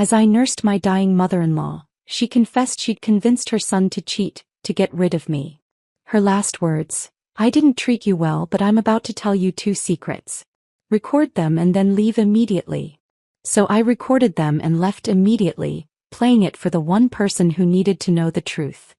As I nursed my dying mother-in-law, she confessed she'd convinced her son to cheat, to get rid of me. Her last words: "I didn't treat you well, but I'm about to tell you 2 secrets. Record them and then leave immediately." So I recorded them and left immediately, playing it for the one person who needed to know the truth.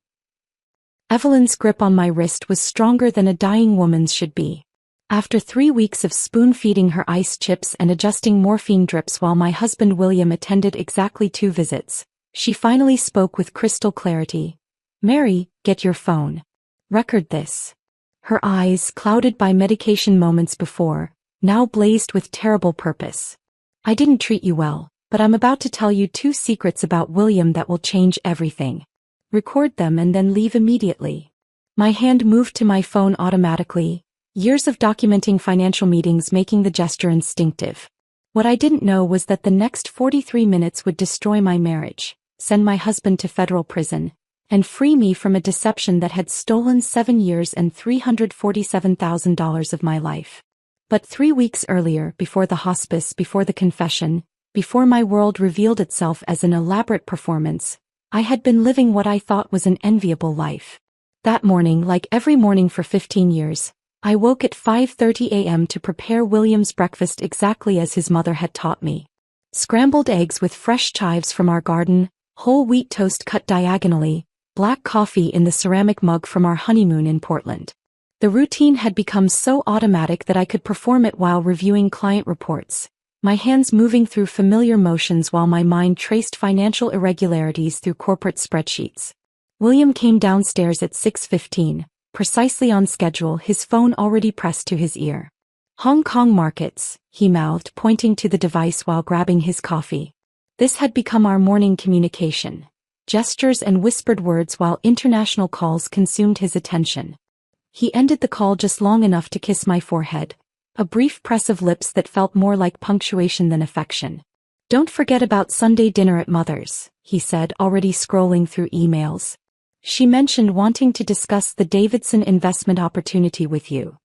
Evelyn's grip on my wrist was stronger than a dying woman's should be. After 3 weeks of spoon-feeding her ice chips and adjusting morphine drips while my husband William attended exactly 2 visits, she finally spoke with crystal clarity. "Mary, get your phone. Record this." Her eyes, clouded by medication moments before, now blazed with terrible purpose. "I didn't treat you well, but I'm about to tell you 2 secrets about William that will change everything. Record them and then leave immediately." My hand moved to my phone automatically, years of documenting financial meetings making the gesture instinctive. What I didn't know was that the next 43 minutes would destroy my marriage, send my husband to federal prison, and free me from a deception that had stolen 7 years and $347,000 of my life. But 3 weeks earlier, before the hospice, before the confession, before my world revealed itself as an elaborate performance, I had been living what I thought was an enviable life. That morning, like every morning for 15 years, I woke at 5:30 a.m. to prepare William's breakfast exactly as his mother had taught me. Scrambled eggs with fresh chives from our garden, whole wheat toast cut diagonally, black coffee in the ceramic mug from our honeymoon in Portland. The routine had become so automatic that I could perform it while reviewing client reports, my hands moving through familiar motions while my mind traced financial irregularities through corporate spreadsheets. William came downstairs at 6:15. Precisely on schedule, his phone already pressed to his ear. "Hong Kong markets," he mouthed, pointing to the device while grabbing his coffee. This had become our morning communication. Gestures and whispered words while international calls consumed his attention. He ended the call just long enough to kiss my forehead, a brief press of lips that felt more like punctuation than affection. "Don't forget about Sunday dinner at Mother's," he said, already scrolling through emails. "She mentioned wanting to discuss the Davidson investment opportunity with you."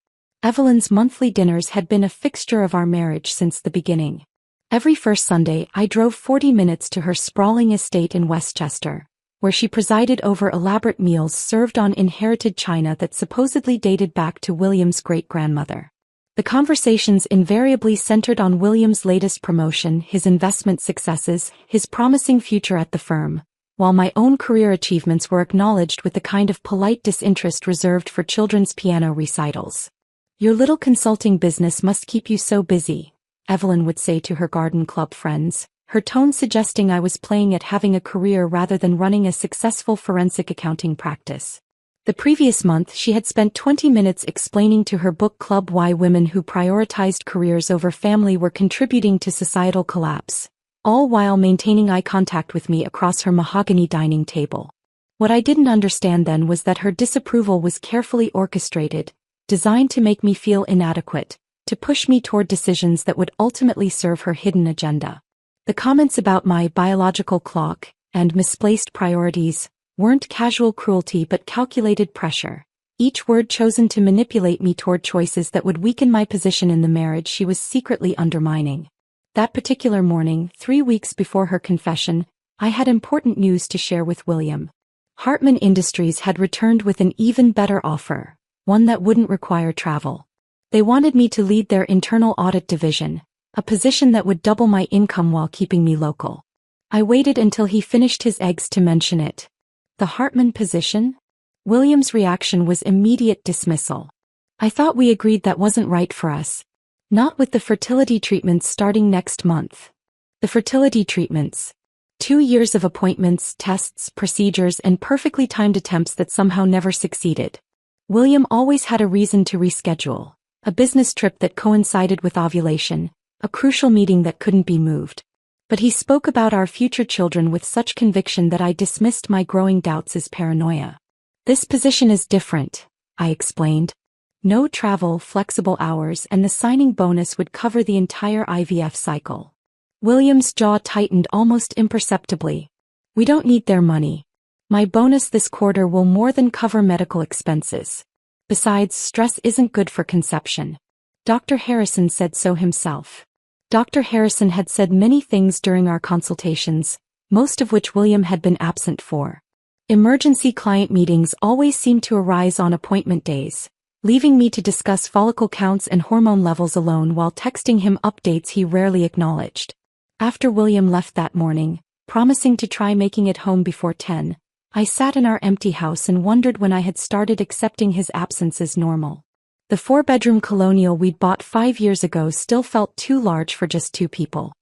Evelyn's monthly dinners had been a fixture of our marriage since the beginning. Every first Sunday, I drove 40 minutes to her sprawling estate in Westchester, where she presided over elaborate meals served on inherited china that supposedly dated back to William's great-grandmother. The conversations invariably centered on William's latest promotion, his investment successes, his promising future at the firm, while my own career achievements were acknowledged with the kind of polite disinterest reserved for children's piano recitals. "Your little consulting business must keep you so busy," Evelyn would say to her garden club friends, her tone suggesting I was playing at having a career rather than running a successful forensic accounting practice. The previous month she had spent 20 minutes explaining to her book club why women who prioritized careers over family were contributing to societal collapse, all while maintaining eye contact with me across her mahogany dining table. What I didn't understand then was that her disapproval was carefully orchestrated, designed to make me feel inadequate, to push me toward decisions that would ultimately serve her hidden agenda. The comments about my biological clock and misplaced priorities weren't casual cruelty but calculated pressure, each word chosen to manipulate me toward choices that would weaken my position in the marriage she was secretly undermining. That particular morning, 3 weeks before her confession, I had important news to share with William. Hartman Industries had returned with an even better offer, one that wouldn't require travel. They wanted me to lead their internal audit division, a position that would double my income while keeping me local. I waited until he finished his eggs to mention it. The Hartman position? William's reaction was immediate dismissal. "I thought we agreed that wasn't right for us. Not with the fertility treatments starting next month." The fertility treatments. 2 years of appointments, tests, procedures, and perfectly timed attempts that somehow never succeeded. William always had a reason to reschedule. A business trip that coincided with ovulation, a crucial meeting that couldn't be moved. But he spoke about our future children with such conviction that I dismissed my growing doubts as paranoia. "This position is different," I explained. "No travel, flexible hours, and the signing bonus would cover the entire IVF cycle." William's jaw tightened almost imperceptibly. "We don't need their money. My bonus this quarter will more than cover medical expenses. Besides, stress isn't good for conception. Dr. Harrison said so himself." Dr. Harrison had said many things during our consultations, most of which William had been absent for. Emergency client meetings always seemed to arise on appointment days, leaving me to discuss follicle counts and hormone levels alone while texting him updates he rarely acknowledged. After William left that morning, promising to try making it home before 10, I sat in our empty house and wondered when I had started accepting his absence as normal. The 4-bedroom colonial we'd bought 5 years ago still felt too large for just 2 people.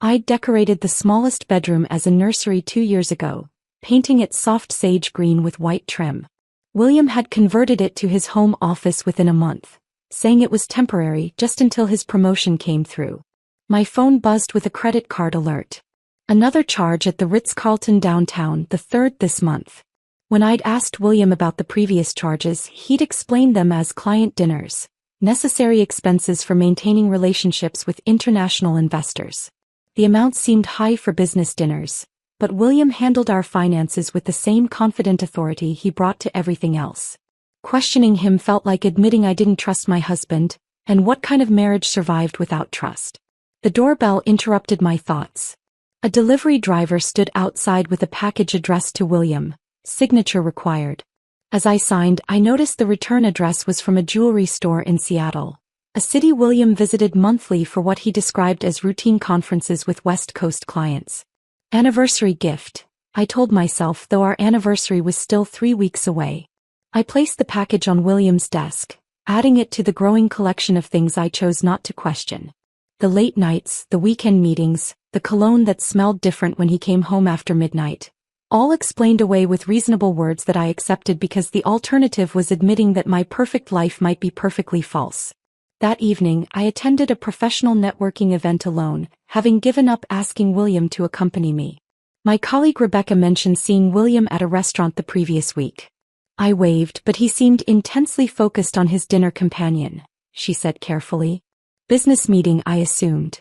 I'd decorated the smallest bedroom as a nursery 2 years ago, painting it soft sage green with white trim. William had converted it to his home office within a month, saying it was temporary just until his promotion came through. My phone buzzed with a credit card alert. Another charge at the Ritz-Carlton downtown, the 3rd this month. When I'd asked William about the previous charges, he'd explained them as client dinners, necessary expenses for maintaining relationships with international investors. The amount seemed high for business dinners, but William handled our finances with the same confident authority he brought to everything else. Questioning him felt like admitting I didn't trust my husband, and what kind of marriage survived without trust? The doorbell interrupted my thoughts. A delivery driver stood outside with a package addressed to William, signature required. As I signed, I noticed the return address was from a jewelry store in Seattle, a city William visited monthly for what he described as routine conferences with West Coast clients. Anniversary gift, I told myself, though our anniversary was still 3 weeks away. I placed the package on William's desk, adding it to the growing collection of things I chose not to question. The late nights, the weekend meetings, the cologne that smelled different when he came home after midnight, all explained away with reasonable words that I accepted because the alternative was admitting that my perfect life might be perfectly false. That evening, I attended a professional networking event alone, having given up asking William to accompany me. My colleague Rebecca mentioned seeing William at a restaurant the previous week. I waved, but he seemed intensely focused on his dinner companion, she said carefully. Business meeting, I assumed.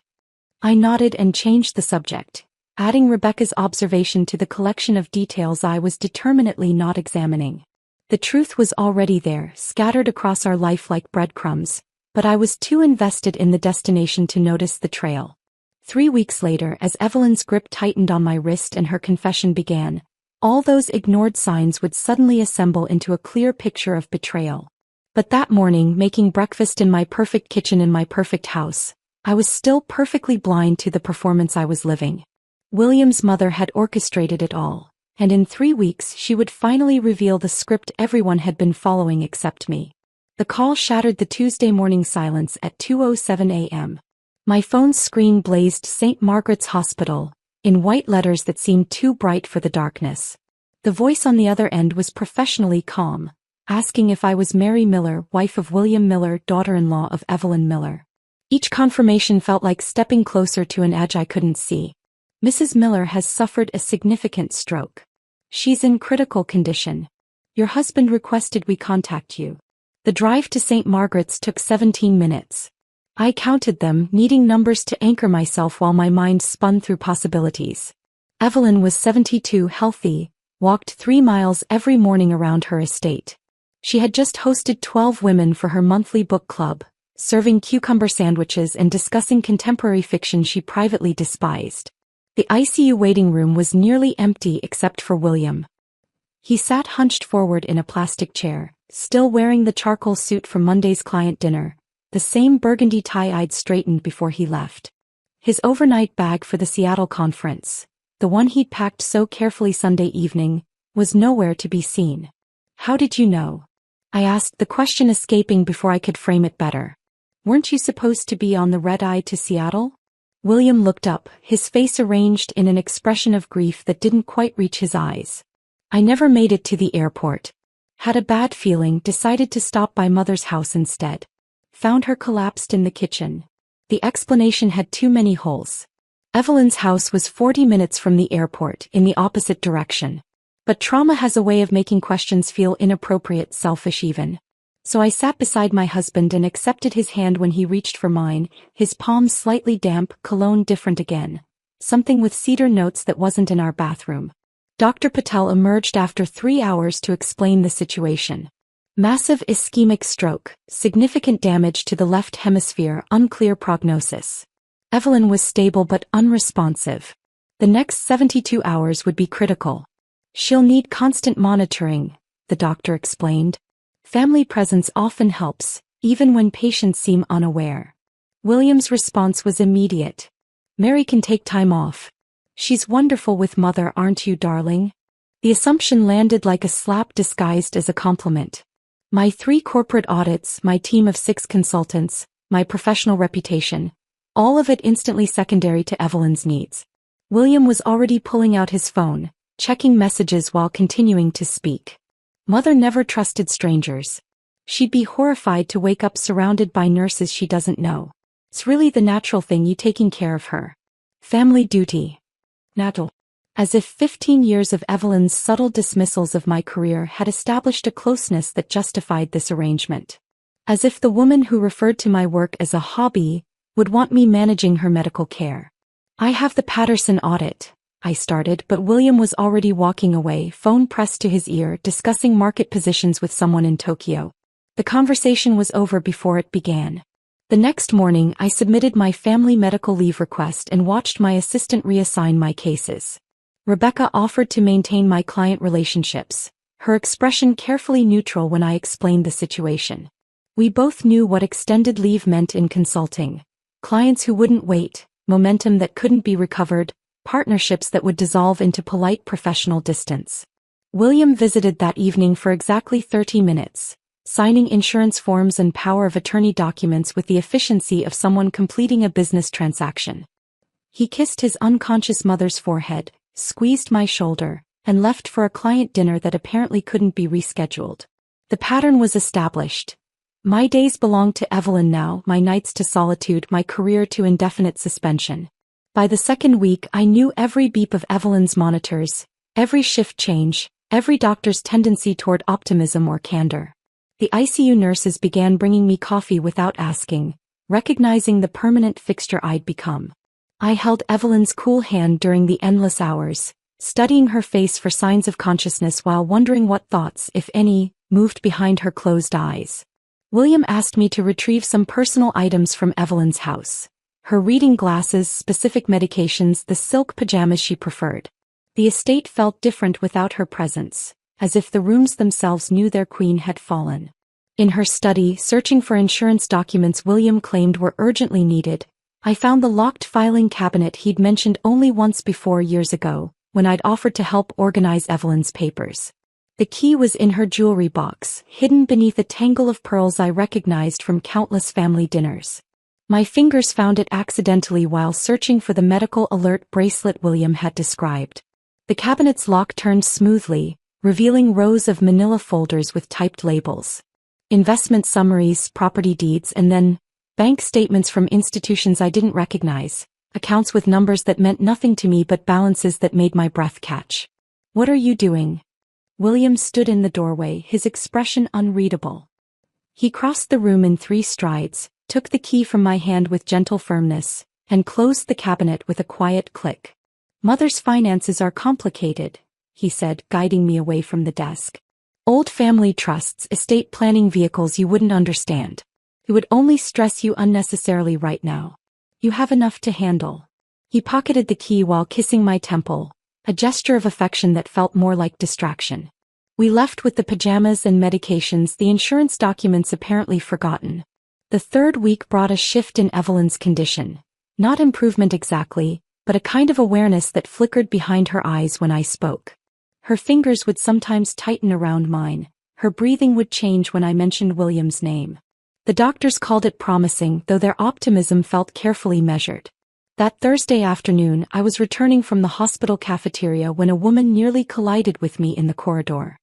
I nodded and changed the subject, adding Rebecca's observation to the collection of details I was determinedly not examining. The truth was already there, scattered across our life like breadcrumbs, but I was too invested in the destination to notice the trail. 3 weeks later, as Evelyn's grip tightened on my wrist and her confession began, all those ignored signs would suddenly assemble into a clear picture of betrayal. But that morning, making breakfast in my perfect kitchen in my perfect house, I was still perfectly blind to the performance I was living. William's mother had orchestrated it all, and in 3 weeks she would finally reveal the script everyone had been following except me. The call shattered the Tuesday morning silence at 2:07 a.m. My phone's screen blazed St. Margaret's Hospital, in white letters that seemed too bright for the darkness. The voice on the other end was professionally calm, asking if I was Mary Miller, wife of William Miller, daughter-in-law of Evelyn Miller. Each confirmation felt like stepping closer to an edge I couldn't see. Mrs. Miller has suffered a significant stroke. She's in critical condition. Your husband requested we contact you. The drive to St. Margaret's took 17 minutes. I counted them, needing numbers to anchor myself while my mind spun through possibilities. Evelyn was 72, healthy, walked 3 miles every morning around her estate. She had just hosted 12 women for her monthly book club, serving cucumber sandwiches and discussing contemporary fiction she privately despised. The ICU waiting room was nearly empty except for William. He sat hunched forward in a plastic chair, still wearing the charcoal suit from Monday's client dinner, the same burgundy tie I'd straightened before he left. His overnight bag for the Seattle conference, the one he'd packed so carefully Sunday evening, was nowhere to be seen. How did you know? I asked, the question escaping before I could frame it better. Weren't you supposed to be on the red-eye to Seattle? William looked up, his face arranged in an expression of grief that didn't quite reach his eyes. I never made it to the airport. Had a bad feeling, decided to stop by Mother's house instead. Found her collapsed in the kitchen. The explanation had too many holes. Evelyn's house was 40 minutes from the airport, in the opposite direction. But trauma has a way of making questions feel inappropriate, selfish even. So I sat beside my husband and accepted his hand when he reached for mine, his palm slightly damp, cologne different again. Something with cedar notes that wasn't in our bathroom. Dr. Patel emerged after 3 hours to explain the situation. Massive ischemic stroke, significant damage to the left hemisphere, unclear prognosis. Evelyn was stable but unresponsive. The next 72 hours would be critical. She'll need constant monitoring, the doctor explained. Family presence often helps, even when patients seem unaware. William's response was immediate. Mary can take time off. She's wonderful with Mother, aren't you, darling? The assumption landed like a slap disguised as a compliment. My 3 corporate audits, my team of 6 consultants, my professional reputation, all of it instantly secondary to Evelyn's needs. William was already pulling out his phone, checking messages while continuing to speak. Mother never trusted strangers. She'd be horrified to wake up surrounded by nurses she doesn't know. It's really the natural thing, you taking care of her. Family duty. Natural. As if 15 years of Evelyn's subtle dismissals of my career had established a closeness that justified this arrangement. As if the woman who referred to my work as a hobby would want me managing her medical care. I have the Patterson audit, I started, but William was already walking away, phone pressed to his ear, discussing market positions with someone in Tokyo. The conversation was over before it began. The next morning I submitted my family medical leave request and watched my assistant reassign my cases. Rebecca offered to maintain my client relationships, her expression carefully neutral when I explained the situation. We both knew what extended leave meant in consulting. Clients who wouldn't wait, momentum that couldn't be recovered, partnerships that would dissolve into polite professional distance. William visited that evening for exactly 30 minutes. Signing insurance forms and power of attorney documents with the efficiency of someone completing a business transaction. He kissed his unconscious mother's forehead, squeezed my shoulder, and left for a client dinner that apparently couldn't be rescheduled. The pattern was established. My days belonged to Evelyn now, my nights to solitude, my career to indefinite suspension. By the second week I knew every beep of Evelyn's monitors, every shift change, every doctor's tendency toward optimism or candor. The ICU nurses began bringing me coffee without asking, recognizing the permanent fixture I'd become. I held Evelyn's cool hand during the endless hours, studying her face for signs of consciousness while wondering what thoughts, if any, moved behind her closed eyes. William asked me to retrieve some personal items from Evelyn's house. Her reading glasses, specific medications, the silk pajamas she preferred. The estate felt different without her presence, as if the rooms themselves knew their queen had fallen. In her study, searching for insurance documents William claimed were urgently needed, I found the locked filing cabinet he'd mentioned only once before years ago, when I'd offered to help organize Evelyn's papers. The key was in her jewelry box, hidden beneath a tangle of pearls I recognized from countless family dinners. My fingers found it accidentally while searching for the medical alert bracelet William had described. The cabinet's lock turned smoothly, revealing rows of manila folders with typed labels. Investment summaries, property deeds, and then bank statements from institutions I didn't recognize, accounts with numbers that meant nothing to me but balances that made my breath catch. "What are you doing?" William stood in the doorway, his expression unreadable. He crossed the room in 3 strides, took the key from my hand with gentle firmness, and closed the cabinet with a quiet click. "Mother's finances are complicated," he said, guiding me away from the desk. "Old family trusts, estate planning vehicles you wouldn't understand. It would only stress you unnecessarily right now. You have enough to handle." He pocketed the key while kissing my temple, a gesture of affection that felt more like distraction. We left with the pajamas and medications, the insurance documents apparently forgotten. The 3rd week brought a shift in Evelyn's condition. Not improvement exactly, but a kind of awareness that flickered behind her eyes when I spoke. Her fingers would sometimes tighten around mine, her breathing would change when I mentioned William's name. The doctors called it promising, though their optimism felt carefully measured. That Thursday afternoon I was returning from the hospital cafeteria when a woman nearly collided with me in the corridor.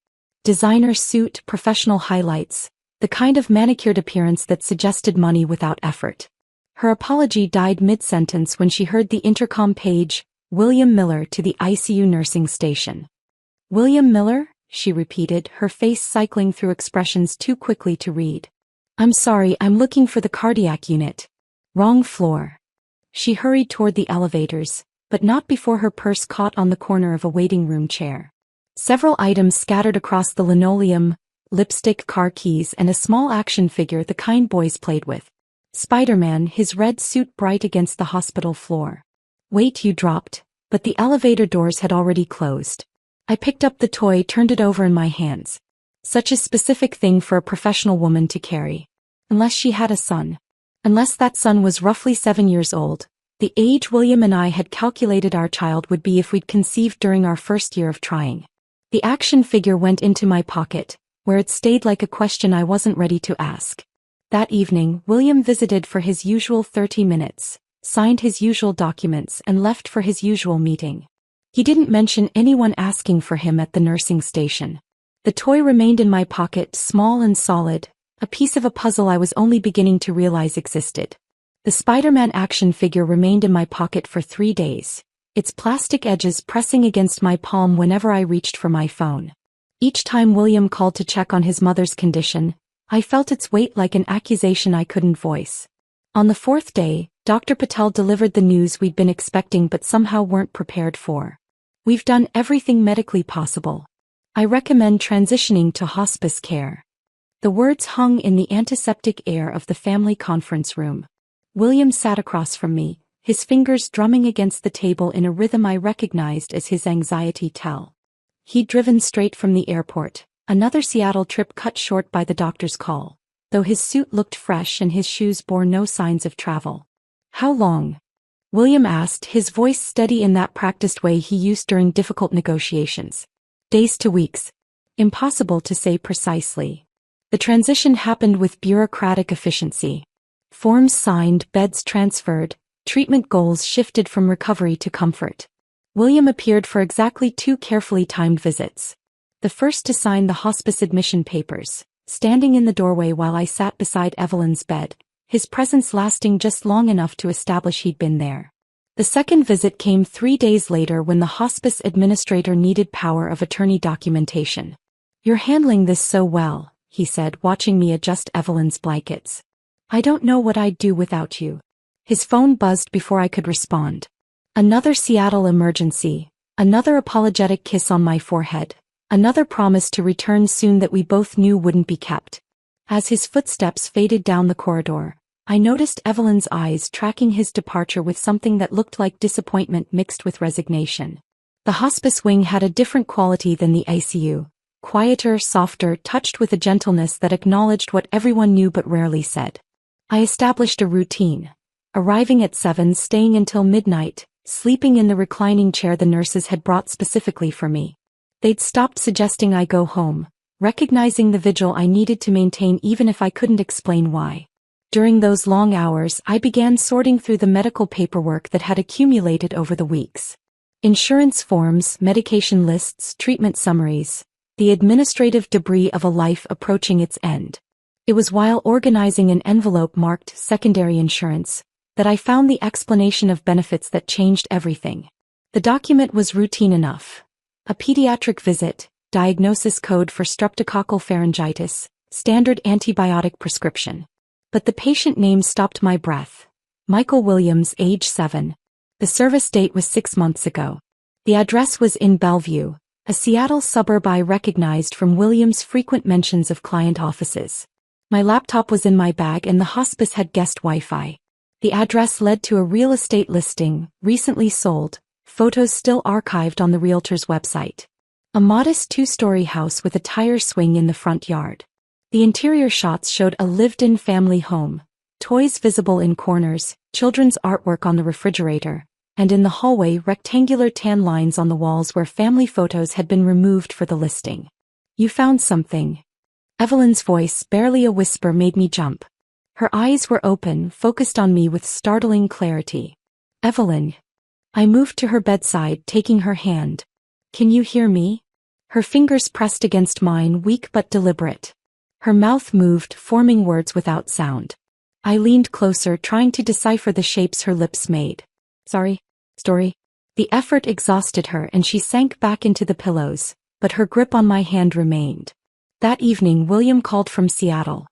Designer suit, professional highlights, the kind of manicured appearance that suggested money without effort. Her apology died mid-sentence when she heard the intercom page, "William Miller to the ICU nursing station." "William Miller?" she repeated, her face cycling through expressions too quickly to read. "I'm sorry, I'm looking for the cardiac unit. Wrong floor." She hurried toward the elevators, but not before her purse caught on the corner of a waiting room chair. Several items scattered across the linoleum, lipstick, car keys, and a small action figure the kind boys played with. Spider-Man, his red suit bright against the hospital floor. "Wait," you dropped, but the elevator doors had already closed. I picked up the toy, turned it over in my hands. Such a specific thing for a professional woman to carry. Unless she had a son. Unless that son was roughly 7 years old, the age William and I had calculated our child would be if we'd conceived during our first year of trying. The action figure went into my pocket, where it stayed like a question I wasn't ready to ask. That evening, William visited for his usual 30 minutes, signed his usual documents and left for his usual meeting. He didn't mention anyone asking for him at the nursing station. The toy remained in my pocket, small and solid, a piece of a puzzle I was only beginning to realize existed. The Spider-Man action figure remained in my pocket for 3 days, its plastic edges pressing against my palm whenever I reached for my phone. Each time William called to check on his mother's condition, I felt its weight like an accusation I couldn't voice. On the 4th day, Dr. Patel delivered the news we'd been expecting but somehow weren't prepared for. "We've done everything medically possible. I recommend transitioning to hospice care." The words hung in the antiseptic air of the family conference room. William sat across from me, his fingers drumming against the table in a rhythm I recognized as his anxiety tell. He'd driven straight from the airport, another Seattle trip cut short by the doctor's call, though his suit looked fresh and his shoes bore no signs of travel. "How long?" William asked, his voice steady in that practiced way he used during difficult negotiations. "Days to weeks. Impossible to say precisely." The transition happened with bureaucratic efficiency. Forms signed, beds transferred, treatment goals shifted from recovery to comfort. William appeared for exactly 2 carefully timed visits. The first to sign the hospice admission papers, standing in the doorway while I sat beside Evelyn's bed, his presence lasting just long enough to establish he'd been there. The second visit came 3 days later when the hospice administrator needed power of attorney documentation. "You're handling this so well," he said, watching me adjust Evelyn's blankets. "I don't know what I'd do without you." His phone buzzed before I could respond. Another Seattle emergency, another apologetic kiss on my forehead, another promise to return soon that we both knew wouldn't be kept. As his footsteps faded down the corridor, I noticed Evelyn's eyes tracking his departure with something that looked like disappointment mixed with resignation. The hospice wing had a different quality than the ICU, quieter, softer, touched with a gentleness that acknowledged what everyone knew but rarely said. I established a routine, arriving at 7, staying until midnight, sleeping in the reclining chair the nurses had brought specifically for me. They'd stopped suggesting I go home, recognizing the vigil I needed to maintain even if I couldn't explain why. During those long hours, I began sorting through the medical paperwork that had accumulated over the weeks. Insurance forms, medication lists, treatment summaries, the administrative debris of a life approaching its end. It was while organizing an envelope marked secondary insurance that I found the explanation of benefits that changed everything. The document was routine enough. A pediatric visit, diagnosis code for streptococcal pharyngitis, standard antibiotic prescription. But the patient name stopped my breath. Michael Williams, age 7. The service date was 6 months ago. The address was in Bellevue, a Seattle suburb I recognized from Williams' frequent mentions of client offices. My laptop was in my bag and the hospice had guest Wi-Fi. The address led to a real estate listing, recently sold, photos still archived on the realtor's website. A modest 2-story house with a tire swing in the front yard. The interior shots showed a lived-in family home, toys visible in corners, children's artwork on the refrigerator, and in the hallway rectangular tan lines on the walls where family photos had been removed for the listing. "You found something." Evelyn's voice, barely a whisper, made me jump. Her eyes were open, focused on me with startling clarity. "Evelyn." I moved to her bedside, taking her hand. "Can you hear me?" Her fingers pressed against mine, weak but deliberate. Her mouth moved, forming words without sound. I leaned closer, trying to decipher the shapes her lips made. Sorry. The effort exhausted her and she sank back into the pillows, but her grip on my hand remained. That evening William called from Seattle.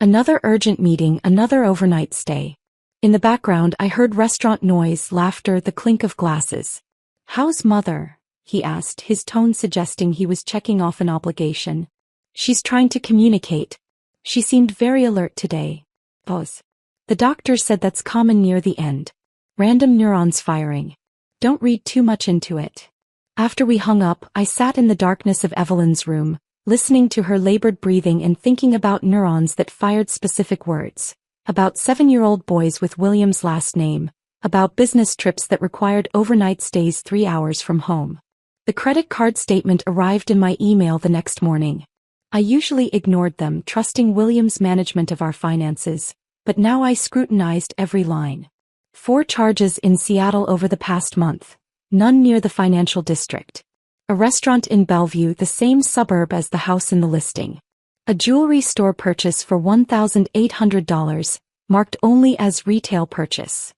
Another urgent meeting, another overnight stay. In the background I heard restaurant noise, laughter, the clink of glasses. "How's Mother?" he asked, his tone suggesting he was checking off an obligation. "She's trying to communicate. She seemed very alert today." Pause. The doctor said that's common near the end. Random neurons firing. Don't read too much into it. After we hung up, I sat in the darkness of Evelyn's room, listening to her labored breathing and thinking about neurons that fired specific words. About 7-year-old boys with William's last name. About business trips that required overnight stays 3 hours from home. The credit card statement arrived in my email the next morning. I usually ignored them, trusting William's management of our finances, but now I scrutinized every line. 4 charges in Seattle over the past month. None near the financial district. A restaurant in Bellevue, the same suburb as the house in the listing. A jewelry store purchase for $1,800, marked only as retail purchase.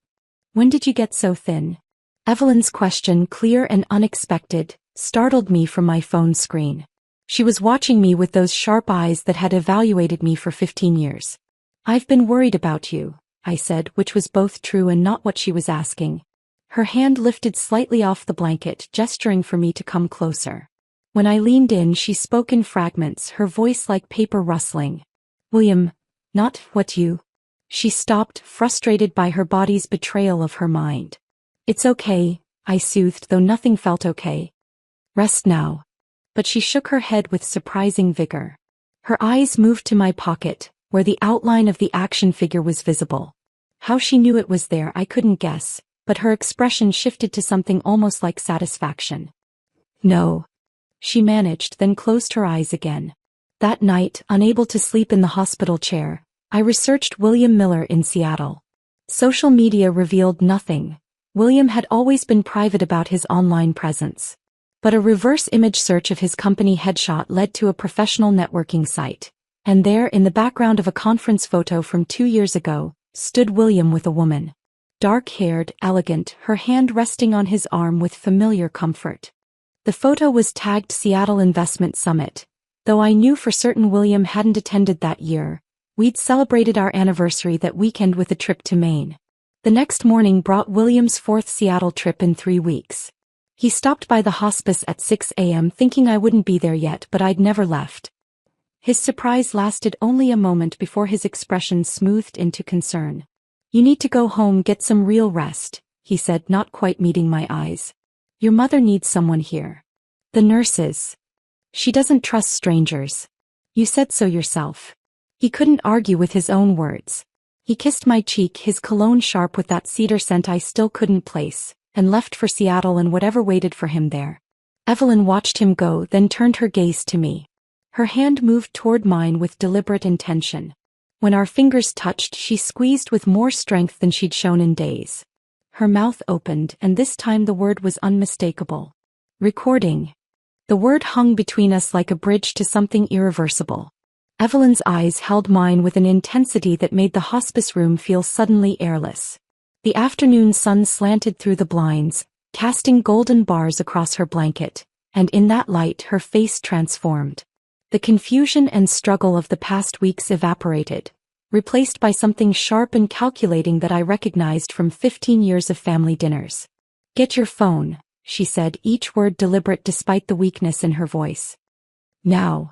When did you get so thin? Evelyn's question, clear and unexpected, startled me from my phone screen. She was watching me with those sharp eyes that had evaluated me for 15 years. I've been worried about you, I said, which was both true and not what she was asking. Her hand lifted slightly off the blanket, gesturing for me to come closer. When I leaned in, she spoke in fragments, her voice like paper rustling. William, not what you. She stopped, frustrated by her body's betrayal of her mind. It's okay, I soothed, though nothing felt okay. Rest now. But she shook her head with surprising vigor. Her eyes moved to my pocket, where the outline of the action figure was visible. How she knew it was there I couldn't guess, but her expression shifted to something almost like satisfaction. No. She managed, then closed her eyes again. That night, unable to sleep in the hospital chair, I researched William Miller in Seattle. Social media revealed nothing. William had always been private about his online presence. But a reverse image search of his company headshot led to a professional networking site. And there, in the background of a conference photo from 2 years ago, stood William with a woman. Dark-haired, elegant, her hand resting on his arm with familiar comfort. The photo was tagged Seattle Investment Summit. Though I knew for certain William hadn't attended that year, we'd celebrated our anniversary that weekend with a trip to Maine. The next morning brought William's 4th Seattle trip in 3 weeks. He stopped by the hospice at 6 a.m. thinking I wouldn't be there yet, but I'd never left. His surprise lasted only a moment before his expression smoothed into concern. You need to go home, get some real rest, he said, not quite meeting my eyes. Your mother needs someone here. The nurses. She doesn't trust strangers. You said so yourself. He couldn't argue with his own words. He kissed my cheek, his cologne sharp with that cedar scent I still couldn't place, and left for Seattle and whatever waited for him there. Evelyn watched him go, then turned her gaze to me. Her hand moved toward mine with deliberate intention. When our fingers touched, she squeezed with more strength than she'd shown in days. Her mouth opened, and this time the word was unmistakable. Recording. The word hung between us like a bridge to something irreversible. Evelyn's eyes held mine with an intensity that made the hospice room feel suddenly airless. The afternoon sun slanted through the blinds, casting golden bars across her blanket, and in that light her face transformed. The confusion and struggle of the past weeks evaporated, replaced by something sharp and calculating that I recognized from 15 years of family dinners. Get your phone, she said, each word deliberate despite the weakness in her voice. Now.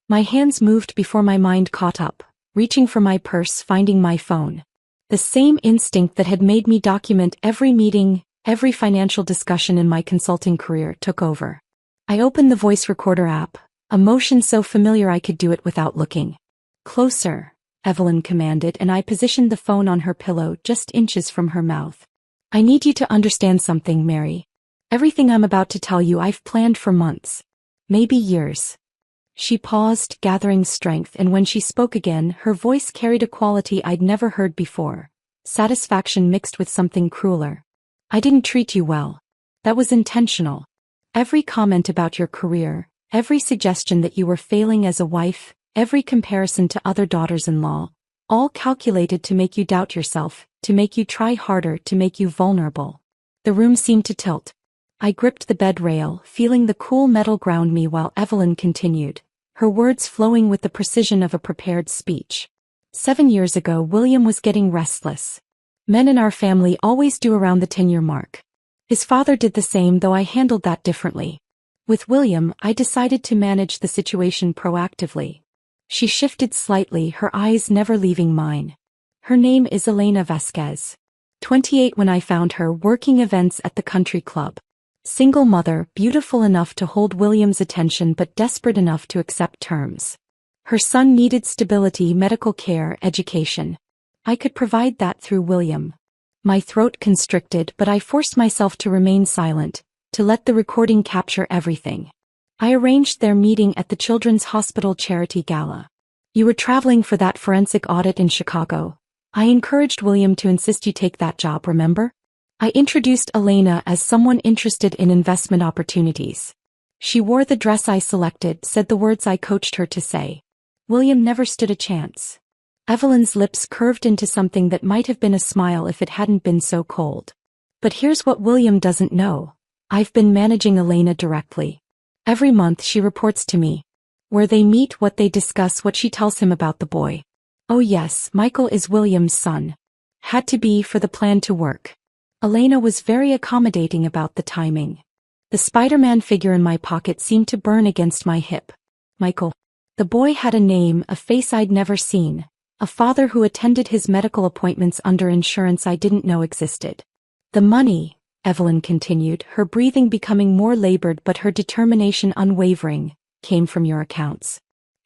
My hands moved before my mind caught up, reaching for my purse, finding my phone. The same instinct that had made me document every meeting, every financial discussion in my consulting career took over. I opened the voice recorder app, a motion so familiar I could do it without looking. Closer, Evelyn commanded, and I positioned the phone on her pillow just inches from her mouth. I need you to understand something, Mary. Everything I'm about to tell you I've planned for months. Maybe years. She paused, gathering strength, and when she spoke again, her voice carried a quality I'd never heard before. Satisfaction mixed with something crueler. I didn't treat you well. That was intentional. Every comment about your career, every suggestion that you were failing as a wife, every comparison to other daughters-in-law, all calculated to make you doubt yourself, to make you try harder, to make you vulnerable. The room seemed to tilt. I gripped the bed rail, feeling the cool metal ground me while Evelyn continued, her words flowing with the precision of a prepared speech. 7 years ago, William was getting restless. Men in our family always do around the 10-year mark. His father did the same, though I handled that differently. With William, I decided to manage the situation proactively. She shifted slightly, her eyes never leaving mine. Her name is Elena Vasquez. 28 when I found her working events at the country club. Single mother, beautiful enough to hold William's attention but desperate enough to accept terms. Her son needed stability, medical care, education. I could provide that through William. My throat constricted, but I forced myself to remain silent, to let the recording capture everything. I arranged their meeting at the Children's Hospital Charity Gala. You were traveling for that forensic audit in Chicago. I encouraged William to insist you take that job, remember? I introduced Elena as someone interested in investment opportunities. She wore the dress I selected, said the words I coached her to say. William never stood a chance. Evelyn's lips curved into something that might have been a smile if it hadn't been so cold. But here's what William doesn't know. I've been managing Elena directly. Every month she reports to me. Where they meet, what they discuss, what she tells him about the boy. Oh yes, Michael is William's son. Had to be for the plan to work. Elena was very accommodating about the timing. The Spider-Man figure in my pocket seemed to burn against my hip. Michael. The boy had a name, a face I'd never seen. A father who attended his medical appointments under insurance I didn't know existed. The money, Evelyn continued, her breathing becoming more labored but her determination unwavering, came from your accounts.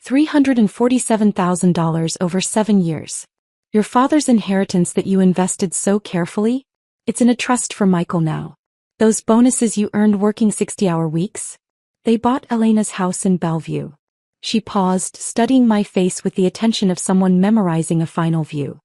$347,000 over 7 years. Your father's inheritance that you invested so carefully? It's in a trust for Michael now. Those bonuses you earned working 60-hour weeks? They bought Elena's house in Bellevue. She paused, studying my face with the attention of someone memorizing a final view.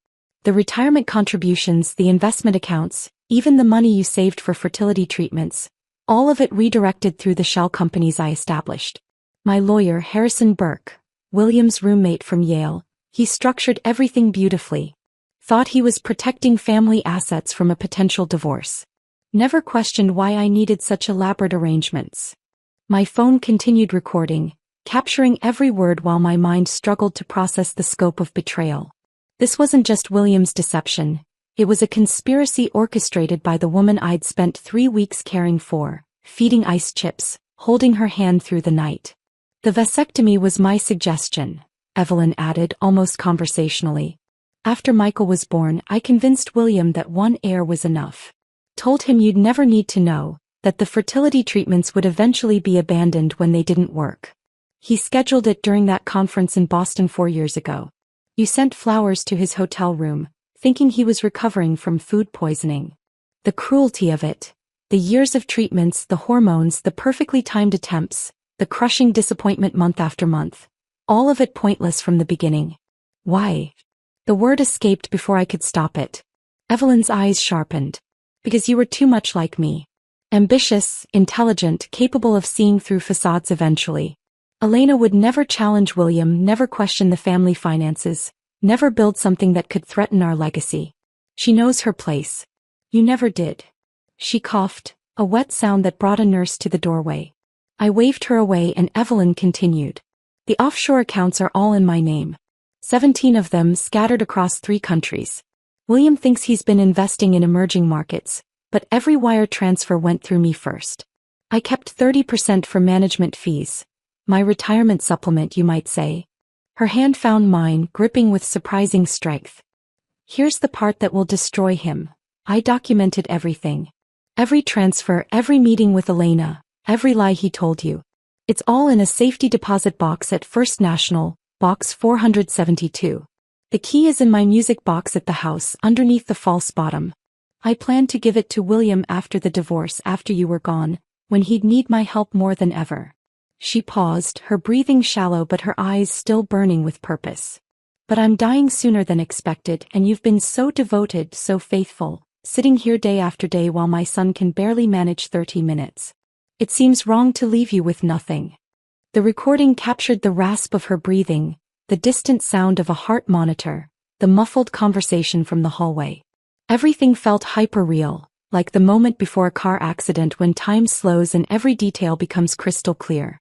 The retirement contributions, the investment accounts, even the money you saved for fertility treatments, all of it redirected through the shell companies I established. My lawyer, Harrison Burke, William's roommate from Yale, he structured everything beautifully. Thought he was protecting family assets from a potential divorce. Never questioned why I needed such elaborate arrangements. My phone continued recording, capturing every word while my mind struggled to process the scope of betrayal. This wasn't just William's deception, it was a conspiracy orchestrated by the woman I'd spent 3 weeks caring for, feeding ice chips, holding her hand through the night. The vasectomy was my suggestion, Evelyn added almost conversationally. After Michael was born, I convinced William that one heir was enough. Told him you'd never need to know, that the fertility treatments would eventually be abandoned when they didn't work. He scheduled it during that conference in Boston 4 years ago. You sent flowers to his hotel room, thinking he was recovering from food poisoning. The cruelty of it. The years of treatments, the hormones, the perfectly timed attempts, the crushing disappointment month after month. All of it pointless from the beginning. Why? The word escaped before I could stop it. Evelyn's eyes sharpened. Because you were too much like me. Ambitious, intelligent, capable of seeing through facades eventually. Elena would never challenge William, never question the family finances, never build something that could threaten our legacy. She knows her place. You never did. She coughed, a wet sound that brought a nurse to the doorway. I waved her away and Evelyn continued. The offshore accounts are all in my name. 17 of them scattered across 3 countries. William thinks he's been investing in emerging markets, but every wire transfer went through me first. I kept 30% for management fees. My retirement supplement, you might say. Her hand found mine, gripping with surprising strength. Here's the part that will destroy him. I documented everything. Every transfer, every meeting with Elena, every lie he told you. It's all in a safety deposit box at First National, box 472. The key is in my music box at the house, underneath the false bottom. I planned to give it to William after the divorce, after you were gone, when he'd need my help more than ever. She paused, her breathing shallow but her eyes still burning with purpose. But I'm dying sooner than expected, and you've been so devoted, so faithful, sitting here day after day while my son can barely manage 30 minutes. It seems wrong to leave you with nothing. The recording captured the rasp of her breathing, the distant sound of a heart monitor, the muffled conversation from the hallway. Everything felt hyper-real, like the moment before a car accident when time slows and every detail becomes crystal clear.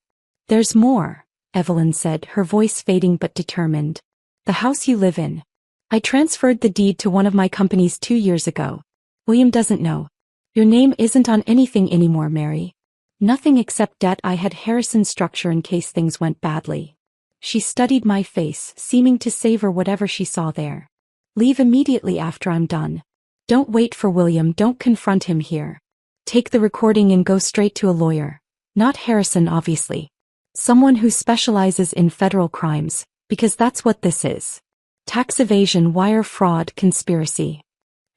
There's more, Evelyn said, her voice fading but determined. The house you live in. I transferred the deed to one of my companies 2 years ago. William doesn't know. Your name isn't on anything anymore, Mary. Nothing except debt. I had Harrison's structure in case things went badly. She studied my face, seeming to savor whatever she saw there. Leave immediately after I'm done. Don't wait for William, don't confront him here. Take the recording and go straight to a lawyer. Not Harrison, obviously. Someone who specializes in federal crimes, because that's what this is. Tax evasion, wire fraud, conspiracy.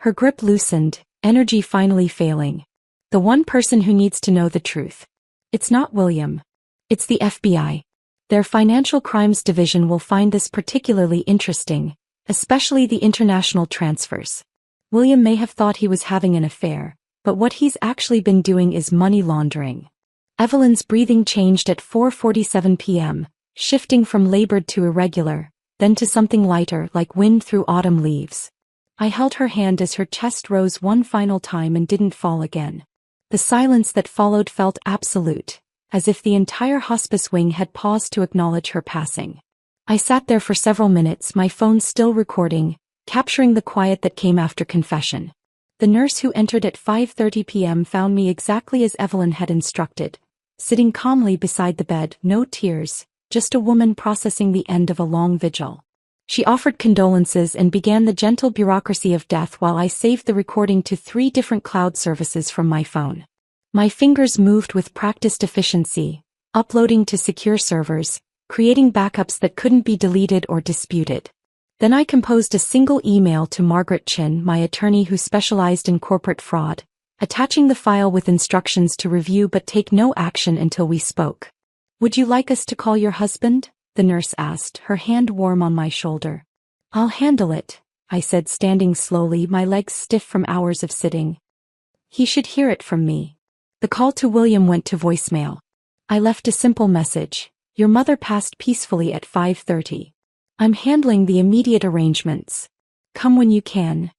Her grip loosened, energy finally failing. The one person who needs to know the truth. It's not William. It's the FBI. Their financial crimes division will find this particularly interesting, especially the international transfers. William may have thought he was having an affair, but what he's actually been doing is money laundering. Evelyn's breathing changed at 4:47 p.m., shifting from labored to irregular, then to something lighter like wind through autumn leaves. I held her hand as her chest rose one final time and didn't fall again. The silence that followed felt absolute, as if the entire hospice wing had paused to acknowledge her passing. I sat there for several minutes, my phone still recording, capturing the quiet that came after confession. The nurse who entered at 5:30 p.m. found me exactly as Evelyn had instructed, sitting calmly beside the bed, no tears, just a woman processing the end of a long vigil. She offered condolences and began the gentle bureaucracy of death while I saved the recording to 3 different cloud services from my phone. My fingers moved with practiced efficiency, uploading to secure servers, creating backups that couldn't be deleted or disputed. Then I composed a single email to Margaret Chin, my attorney who specialized in corporate fraud, attaching the file with instructions to review but take no action until we spoke. "Would you like us to call your husband?" the nurse asked, her hand warm on my shoulder. "I'll handle it," I said, standing slowly, my legs stiff from hours of sitting. "He should hear it from me." The call to William went to voicemail. I left a simple message. "Your mother passed peacefully at 5:30. I'm handling the immediate arrangements. Come when you can."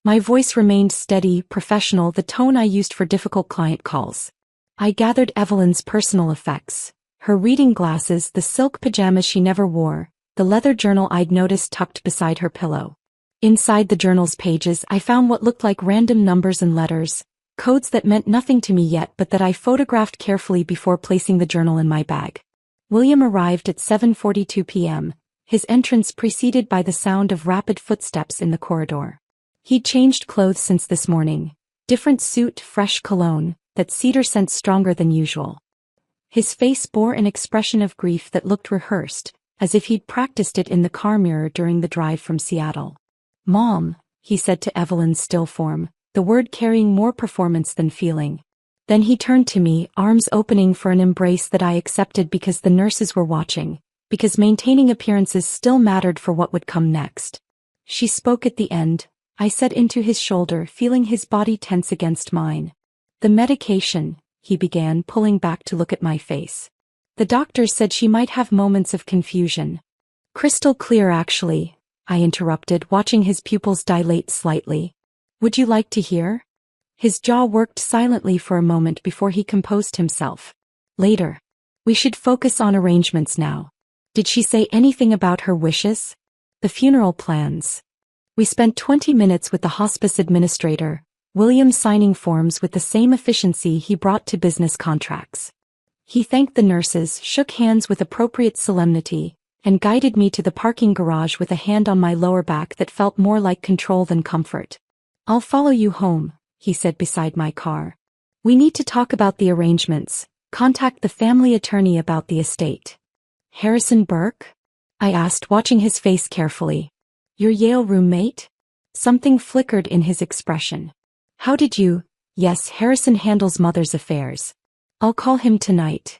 My voice remained steady, professional, the tone I used for difficult client calls. I gathered Evelyn's personal effects. Her reading glasses, the silk pajamas she never wore, the leather journal I'd noticed tucked beside her pillow. Inside the journal's pages I found what looked like random numbers and letters, codes that meant nothing to me yet but that I photographed carefully before placing the journal in my bag. William arrived at 7:42 p.m., his entrance preceded by the sound of rapid footsteps in the corridor. He'd changed clothes since this morning. Different suit, fresh cologne, that cedar scent stronger than usual. His face bore an expression of grief that looked rehearsed, as if he'd practiced it in the car mirror during the drive from Seattle. "Mom," he said to Evelyn's still form, the word carrying more performance than feeling. Then he turned to me, arms opening for an embrace that I accepted because the nurses were watching, because maintaining appearances still mattered for what would come next. "She spoke at the end," I said into his shoulder, feeling his body tense against mine. "The medication," he began, pulling back to look at my face. "The doctors said she might have moments of confusion." "Crystal clear actually," I interrupted, watching his pupils dilate slightly. "Would you like to hear?" His jaw worked silently for a moment before he composed himself. "Later. We should focus on arrangements now. Did she say anything about her wishes? The funeral plans?" We spent 20 minutes with the hospice administrator, William signing forms with the same efficiency he brought to business contracts. He thanked the nurses, shook hands with appropriate solemnity, and guided me to the parking garage with a hand on my lower back that felt more like control than comfort. "I'll follow you home," he said beside my car. "We need to talk about the arrangements, contact the family attorney about the estate." "Harrison Burke?" I asked, watching his face carefully. "Your Yale roommate?" Something flickered in his expression. "How did you—" "Yes, Harrison handles mother's affairs. I'll call him tonight."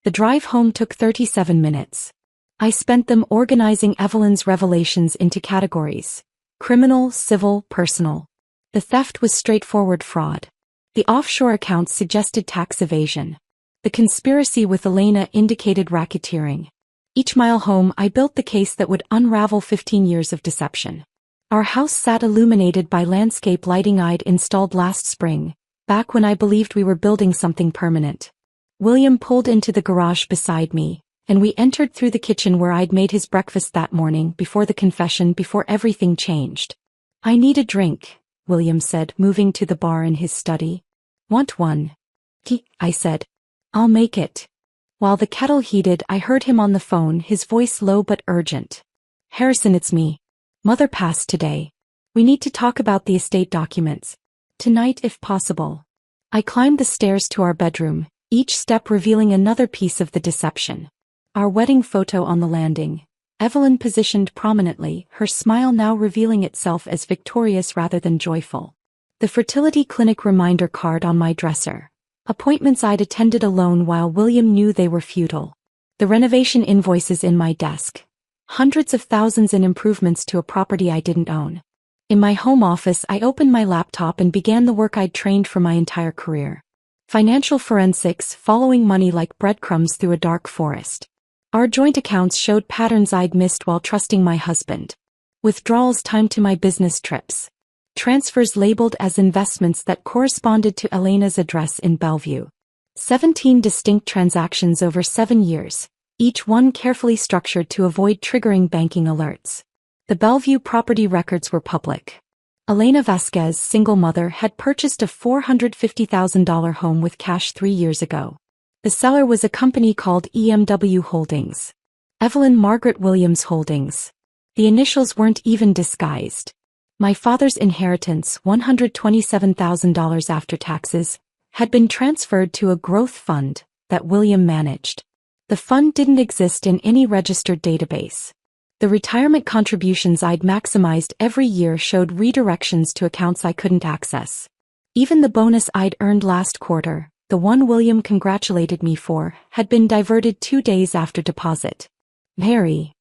The drive home took 37 minutes. I spent them organizing Evelyn's revelations into categories: criminal, civil, personal. The theft was straightforward fraud. The offshore accounts suggested tax evasion. The conspiracy with Elena indicated racketeering. Each mile home I built the case that would unravel 15 years of deception. Our house sat illuminated by landscape lighting I'd installed last spring, back when I believed we were building something permanent. William pulled into the garage beside me, and we entered through the kitchen where I'd made his breakfast that morning before the confession, before everything changed. "I need a drink," William said, moving to the bar in his study. "Want one?" I said. "I'll make it." While the kettle heated, I heard him on the phone, his voice low but urgent. "Harrison, it's me. Mother passed today. We need to talk about the estate documents. Tonight if possible. I climbed the stairs to our bedroom, each step revealing another piece of the deception. Our wedding photo on the landing. Evelyn positioned prominently, her smile now revealing itself as victorious rather than joyful. The fertility clinic reminder card on my dresser. Appointments I'd attended alone while William knew they were futile. The renovation invoices in my desk. Hundreds of thousands in improvements to a property I didn't own. In my home office, I opened my laptop and began the work I'd trained for my entire career. Financial forensics, following money like breadcrumbs through a dark forest. Our joint accounts showed patterns I'd missed while trusting my husband. Withdrawals timed to my business trips. Transfers labeled as investments that corresponded to Elena's address in Bellevue. 17 distinct transactions over 7 years, each one carefully structured to avoid triggering banking alerts. The Bellevue property records were public. Elena Vasquez, single mother, had purchased a $450,000 home with cash 3 years ago. The seller was a company called EMW Holdings. Evelyn Margaret Williams Holdings. The initials weren't even disguised. My father's inheritance, $127,000 after taxes, had been transferred to a growth fund that William managed. The fund didn't exist in any registered database. The retirement contributions I'd maximized every year showed redirections to accounts I couldn't access. Even the bonus I'd earned last quarter, the one William congratulated me for, had been diverted 2 days after deposit. Mary.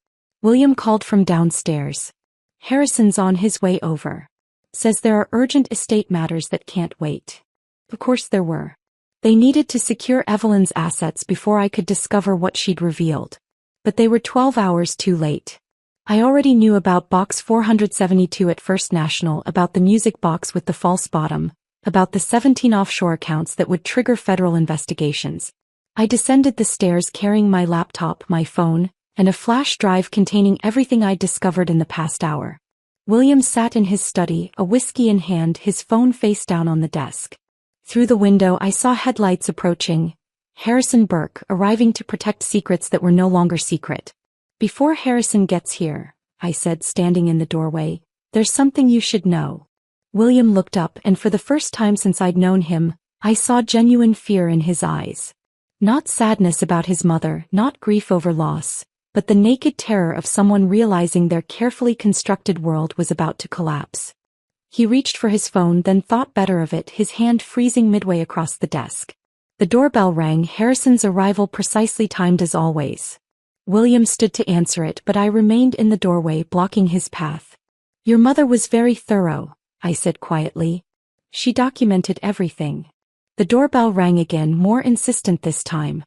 William called from downstairs. Harrison's on his way over. Says there are urgent estate matters that can't wait. Of course there were. They needed to secure Evelyn's assets before I could discover what she'd revealed. But they were 12 hours too late. I already knew about Box 472 at First National, about the music box with the false bottom, about the 17 offshore accounts that would trigger federal investigations. I descended the stairs carrying my laptop, my phone, and a flash drive containing everything I'd discovered in the past hour. William sat in his study, a whiskey in hand, his phone face down on the desk. Through the window I saw headlights approaching. Harrison Burke, arriving to protect secrets that were no longer secret. Before Harrison gets here, I said, standing in the doorway, there's something you should know. William looked up, and for the first time since I'd known him, I saw genuine fear in his eyes. Not sadness about his mother, not grief over loss, but the naked terror of someone realizing their carefully constructed world was about to collapse. He reached for his phone, then thought better of it, his hand freezing midway across the desk. The doorbell rang, Harrison's arrival precisely timed as always. William stood to answer it, but I remained in the doorway, blocking his path. Your mother was very thorough, I said quietly. She documented everything. The doorbell rang again, more insistent this time.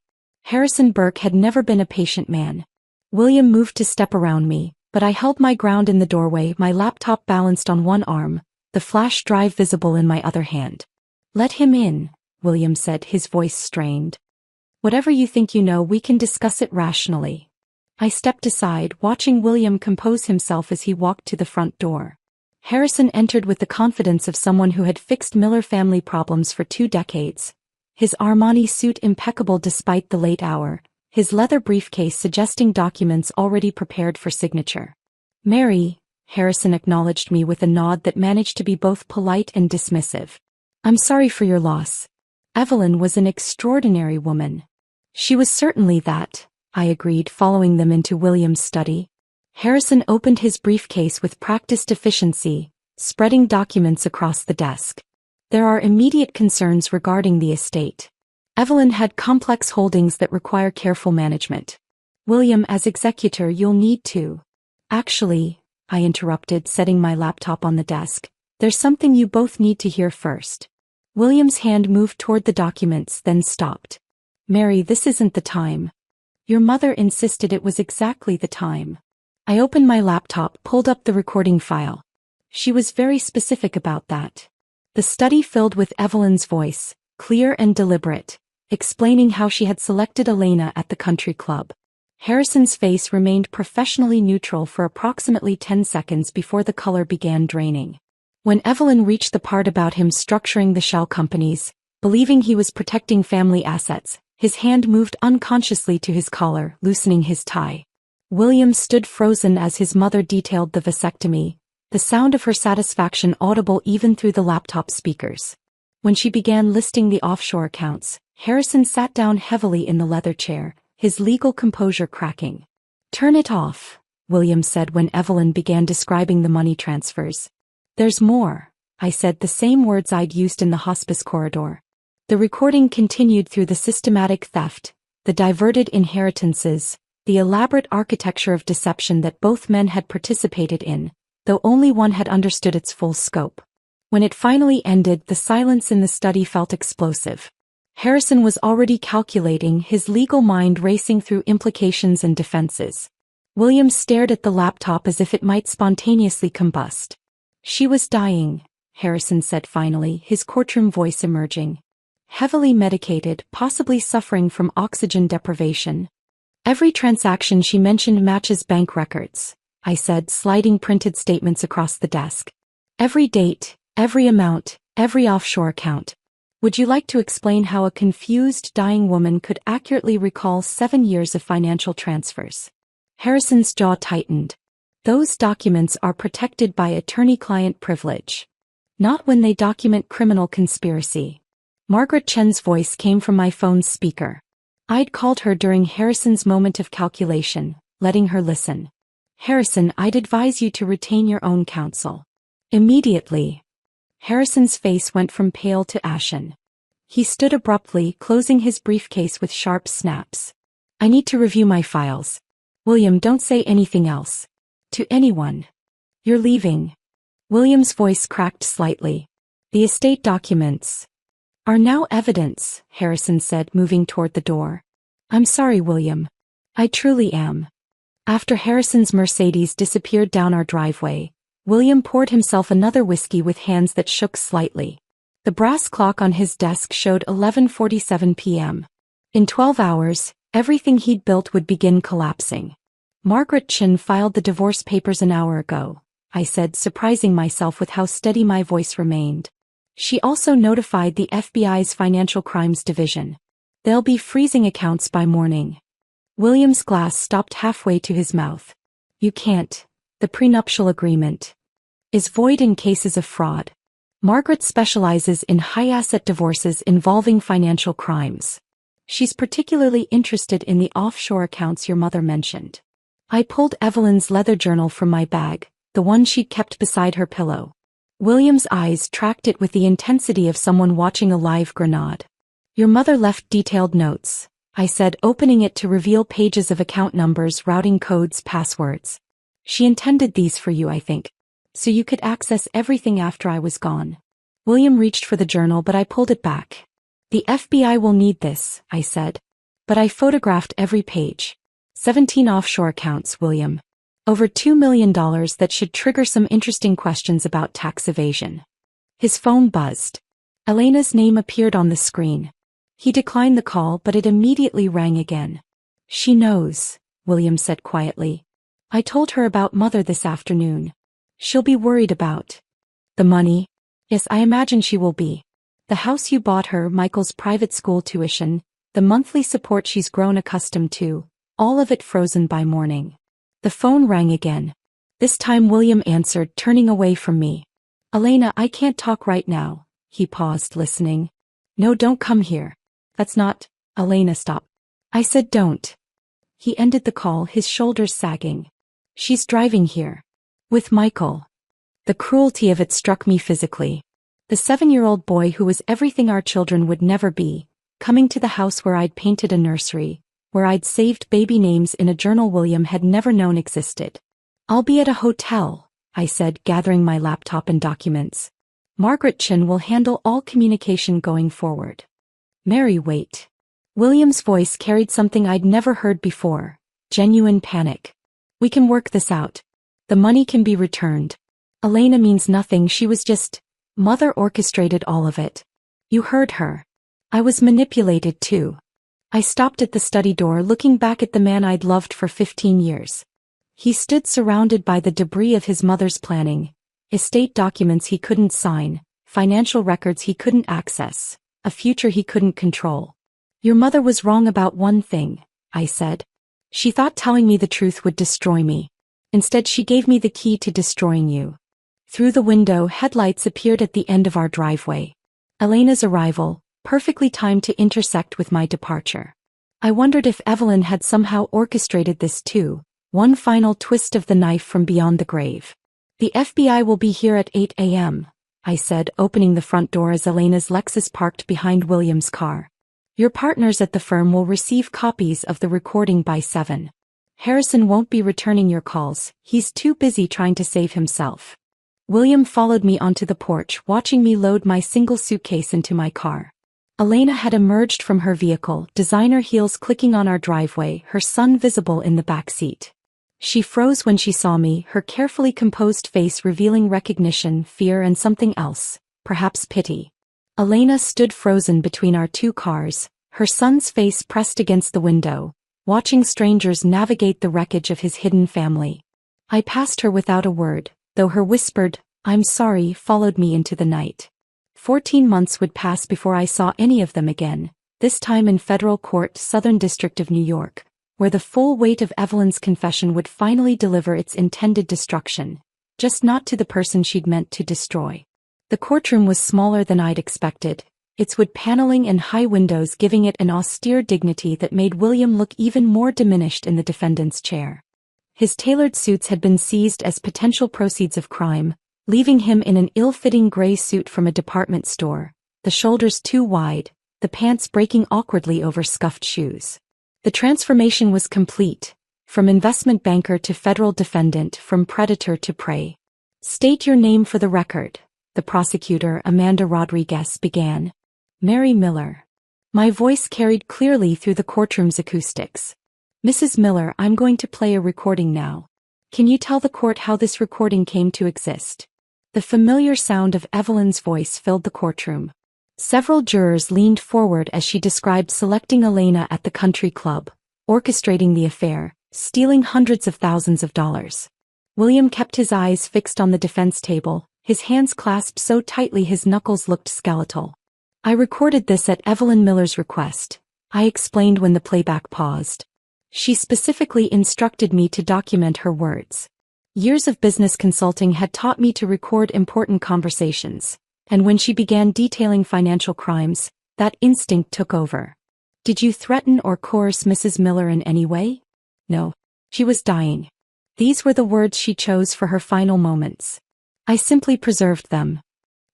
Harrison Burke had never been a patient man. William moved to step around me, but I held my ground in the doorway, my laptop balanced on one arm, the flash drive visible in my other hand. Let him in, William said, his voice strained. Whatever you think you know, we can discuss it rationally. I stepped aside, watching William compose himself as he walked to the front door. Harrison entered with the confidence of someone who had fixed Miller family problems for 2 decades. His Armani suit impeccable despite the late hour, his leather briefcase suggesting documents already prepared for signature. Mary, Harrison acknowledged me with a nod that managed to be both polite and dismissive. I'm sorry for your loss. Evelyn was an extraordinary woman. She was certainly that, I agreed, following them into William's study. Harrison opened his briefcase with practiced efficiency, spreading documents across the desk. There are immediate concerns regarding the estate. Evelyn had complex holdings that require careful management. William, as executor, you'll need to. Actually, I interrupted, setting my laptop on the desk, there's something you both need to hear first. William's hand moved toward the documents, then stopped. Mary, this isn't the time. Your mother insisted it was exactly the time. I opened my laptop, pulled up the recording file. She was very specific about that. The study filled with Evelyn's voice, clear and deliberate, explaining how she had selected Elena at the country club. Harrison's face remained professionally neutral for approximately 10 seconds before the color began draining. When Evelyn reached the part about him structuring the shell companies, believing he was protecting family assets, his hand moved unconsciously to his collar, loosening his tie. William stood frozen as his mother detailed the vasectomy, the sound of her satisfaction audible even through the laptop speakers. When she began listing the offshore accounts, Harrison sat down heavily in the leather chair, his legal composure cracking. "Turn it off," William said when Evelyn began describing the money transfers. "There's more," I said, the same words I'd used in the hospice corridor. The recording continued through the systematic theft, the diverted inheritances, the elaborate architecture of deception that both men had participated in, though only one had understood its full scope. When it finally ended, the silence in the study felt explosive. Harrison was already calculating, his legal mind racing through implications and defenses. William stared at the laptop as if it might spontaneously combust. "She was dying," Harrison said finally, his courtroom voice emerging. "Heavily medicated, possibly suffering from oxygen deprivation. Every transaction she mentioned matches bank records," I said, sliding printed statements across the desk. "Every date, every amount, every offshore account. Would you like to explain how a confused, dying woman could accurately recall 7 years of financial transfers?" Harrison's jaw tightened. "Those documents are protected by attorney-client privilege. Not when they document criminal conspiracy." Margaret Chen's voice came from my phone's speaker. I'd called her during Harrison's moment of calculation, letting her listen. "Harrison, I'd advise you to retain your own counsel. Immediately." Harrison's face went from pale to ashen. He stood abruptly, closing his briefcase with sharp snaps. "I need to review my files. William, don't say anything else. To anyone. You're leaving." William's voice cracked slightly. "The estate documents are now evidence," Harrison said, moving toward the door. "I'm sorry, William. I truly am." After Harrison's Mercedes disappeared down our driveway, William poured himself another whiskey with hands that shook slightly. The brass clock on his desk showed 11:47 p.m. In 12 hours, everything he'd built would begin collapsing. "Margaret Chen filed the divorce papers an hour ago," I said, surprising myself with how steady my voice remained. "She also notified the FBI's Financial Crimes Division. They'll be freezing accounts by morning." William's glass stopped halfway to his mouth. "You can't. The prenuptial agreement is void in cases of fraud. Margaret specializes in high-asset divorces involving financial crimes. She's particularly interested in the offshore accounts your mother mentioned." I pulled Evelyn's leather journal from my bag, the one she'd kept beside her pillow. William's eyes tracked it with the intensity of someone watching a live grenade. "Your mother left detailed notes," I said, opening it to reveal pages of account numbers, routing codes, passwords. "She intended these for you, I think, so you could access everything after I was gone." William reached for the journal, but I pulled it back. "The FBI will need this," I said. But I photographed every page. 17 offshore accounts, William. Over $2 million that should trigger some interesting questions about tax evasion. His phone buzzed. Elena's name appeared on the screen. He declined the call, but it immediately rang again. "She knows," William said quietly. "I told her about Mother this afternoon. She'll be worried about the money." "Yes, I imagine she will be. The house you bought her, Michael's private school tuition, the monthly support she's grown accustomed to, all of it frozen by morning." The phone rang again. This time William answered, turning away from me. "Elena, I can't talk right now." He paused, listening. "No, don't come here. That's not—" "Elena, stop." I said, "Don't." He ended the call, his shoulders sagging. "She's driving here. With Michael." The cruelty of it struck me physically. The 7-year-old boy who was everything our children would never be, coming to the house where I'd painted a nursery, where I'd saved baby names in a journal William had never known existed. "I'll be at a hotel," I said, gathering my laptop and documents. "Margaret Chen will handle all communication going forward." "Mary, wait." William's voice carried something I'd never heard before, genuine panic. "We can work this out. The money can be returned. Elena means nothing, she was just— Mother orchestrated all of it. You heard her. I was manipulated too." I stopped at the study door, looking back at the man I'd loved for 15 years. He stood surrounded by the debris of his mother's planning, estate documents he couldn't sign, financial records he couldn't access, a future he couldn't control. "Your mother was wrong about one thing," I said. She thought telling me the truth would destroy me. Instead, she gave me the key to destroying you. Through the window, headlights appeared at the end of our driveway. Elena's arrival, perfectly timed to intersect with my departure. I wondered if Evelyn had somehow orchestrated this too, one final twist of the knife from beyond the grave. The FBI will be here at 8 a.m., I said, opening the front door as Elena's Lexus parked behind William's car. Your partners at the firm will receive copies of the recording by 7. Harrison won't be returning your calls, he's too busy trying to save himself. William followed me onto the porch, watching me load my single suitcase into my car. Elena had emerged from her vehicle, designer heels clicking on our driveway, her son visible in the back seat. She froze when she saw me, her carefully composed face revealing recognition, fear, and something else, perhaps pity. Elena stood frozen between our two cars, her son's face pressed against the window, watching strangers navigate the wreckage of his hidden family. I passed her without a word, though her whispered, "I'm sorry," followed me into the night. 14 months would pass before I saw any of them again, this time in federal court, Southern District of New York, where the full weight of Evelyn's confession would finally deliver its intended destruction, just not to the person she'd meant to destroy. The courtroom was smaller than I'd expected, its wood paneling and high windows giving it an austere dignity that made William look even more diminished in the defendant's chair. His tailored suits had been seized as potential proceeds of crime, leaving him in an ill-fitting gray suit from a department store, the shoulders too wide, the pants breaking awkwardly over scuffed shoes. The transformation was complete, from investment banker to federal defendant, from predator to prey. "State your name for the record," the prosecutor, Amanda Rodriguez, began. "Mary Miller." My voice carried clearly through the courtroom's acoustics. "Mrs. Miller, I'm going to play a recording now. Can you tell the court how this recording came to exist?" The familiar sound of Evelyn's voice filled the courtroom. Several jurors leaned forward as she described selecting Elena at the country club, orchestrating the affair, stealing hundreds of thousands of dollars. William kept his eyes fixed on the defense table, his hands clasped so tightly his knuckles looked skeletal. "I recorded this at Evelyn Miller's request," I explained when the playback paused. "She specifically instructed me to document her words. Years of business consulting had taught me to record important conversations, and when she began detailing financial crimes, that instinct took over." "Did you threaten or coerce Mrs. Miller in any way?" "No. She was dying. These were the words she chose for her final moments. I simply preserved them."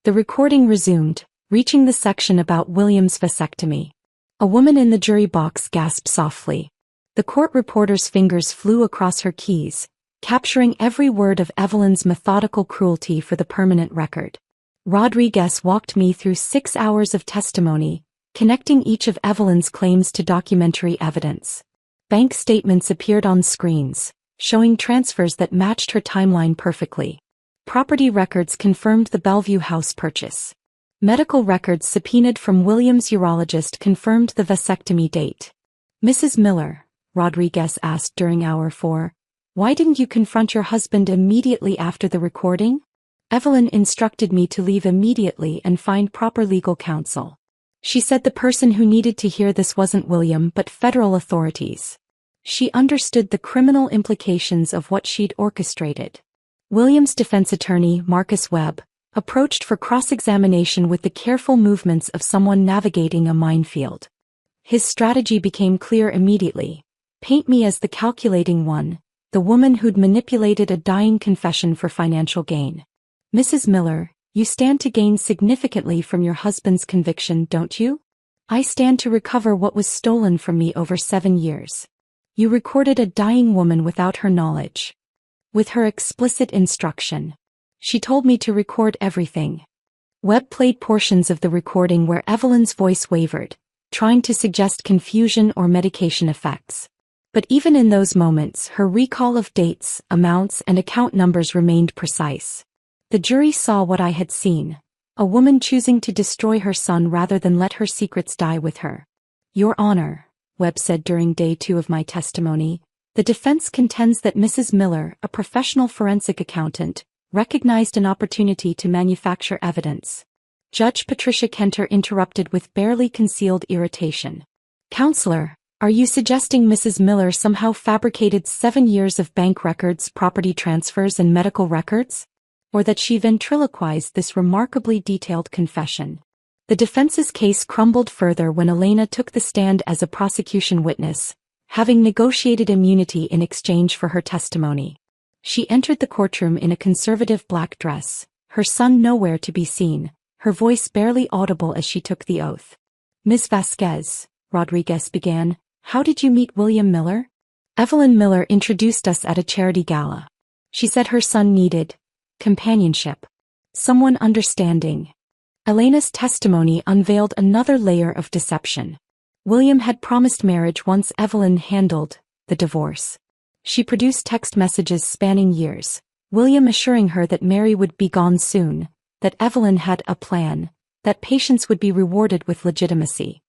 The recording resumed, reaching the section about William's vasectomy. A woman in the jury box gasped softly. The court reporter's fingers flew across her keys, capturing every word of Evelyn's methodical cruelty for the permanent record. Rodriguez walked me through 6 hours of testimony, connecting each of Evelyn's claims to documentary evidence. Bank statements appeared on screens, showing transfers that matched her timeline perfectly. Property records confirmed the Bellevue house purchase. Medical records subpoenaed from William's urologist confirmed the vasectomy date. "Mrs. Miller," Rodriguez asked during hour 4, "why didn't you confront your husband immediately after the recording?" "Evelyn instructed me to leave immediately and find proper legal counsel. She said the person who needed to hear this wasn't William but federal authorities. She understood the criminal implications of what she'd orchestrated." William's defense attorney, Marcus Webb, approached for cross-examination with the careful movements of someone navigating a minefield. His strategy became clear immediately. Paint me as the calculating one, the woman who'd manipulated a dying confession for financial gain. "Mrs. Miller, you stand to gain significantly from your husband's conviction, don't you? I stand to recover what was stolen from me over 7 years. You recorded a dying woman without her knowledge. With her explicit instruction. She told me to record everything." Webb played portions of the recording where Evelyn's voice wavered, trying to suggest confusion or medication effects. But even in those moments, her recall of dates, amounts, and account numbers remained precise. The jury saw what I had seen, a woman choosing to destroy her son rather than let her secrets die with her. "Your Honor," Webb said during day 2 of my testimony, "the defense contends that Mrs. Miller, a professional forensic accountant, recognized an opportunity to manufacture evidence." Judge Patricia Kenter interrupted with barely concealed irritation. "Counselor, Are you suggesting Mrs. Miller somehow fabricated 7 years of bank records, property transfers, and medical records? Or that she ventriloquized this remarkably detailed confession? The defense's case crumbled further when Elena took the stand as a prosecution witness, having negotiated immunity in exchange for her testimony. She entered the courtroom in a conservative black dress, her son nowhere to be seen, her voice barely audible as she took the oath. "Ms. Vasquez," Rodriguez began, "how did you meet William Miller?" "Evelyn Miller introduced us at a charity gala. She said her son needed companionship. Someone understanding." Elena's testimony unveiled another layer of deception. William had promised marriage once Evelyn handled the divorce. She produced text messages spanning years, William assuring her that Mary would be gone soon, that Evelyn had a plan, that patience would be rewarded with legitimacy.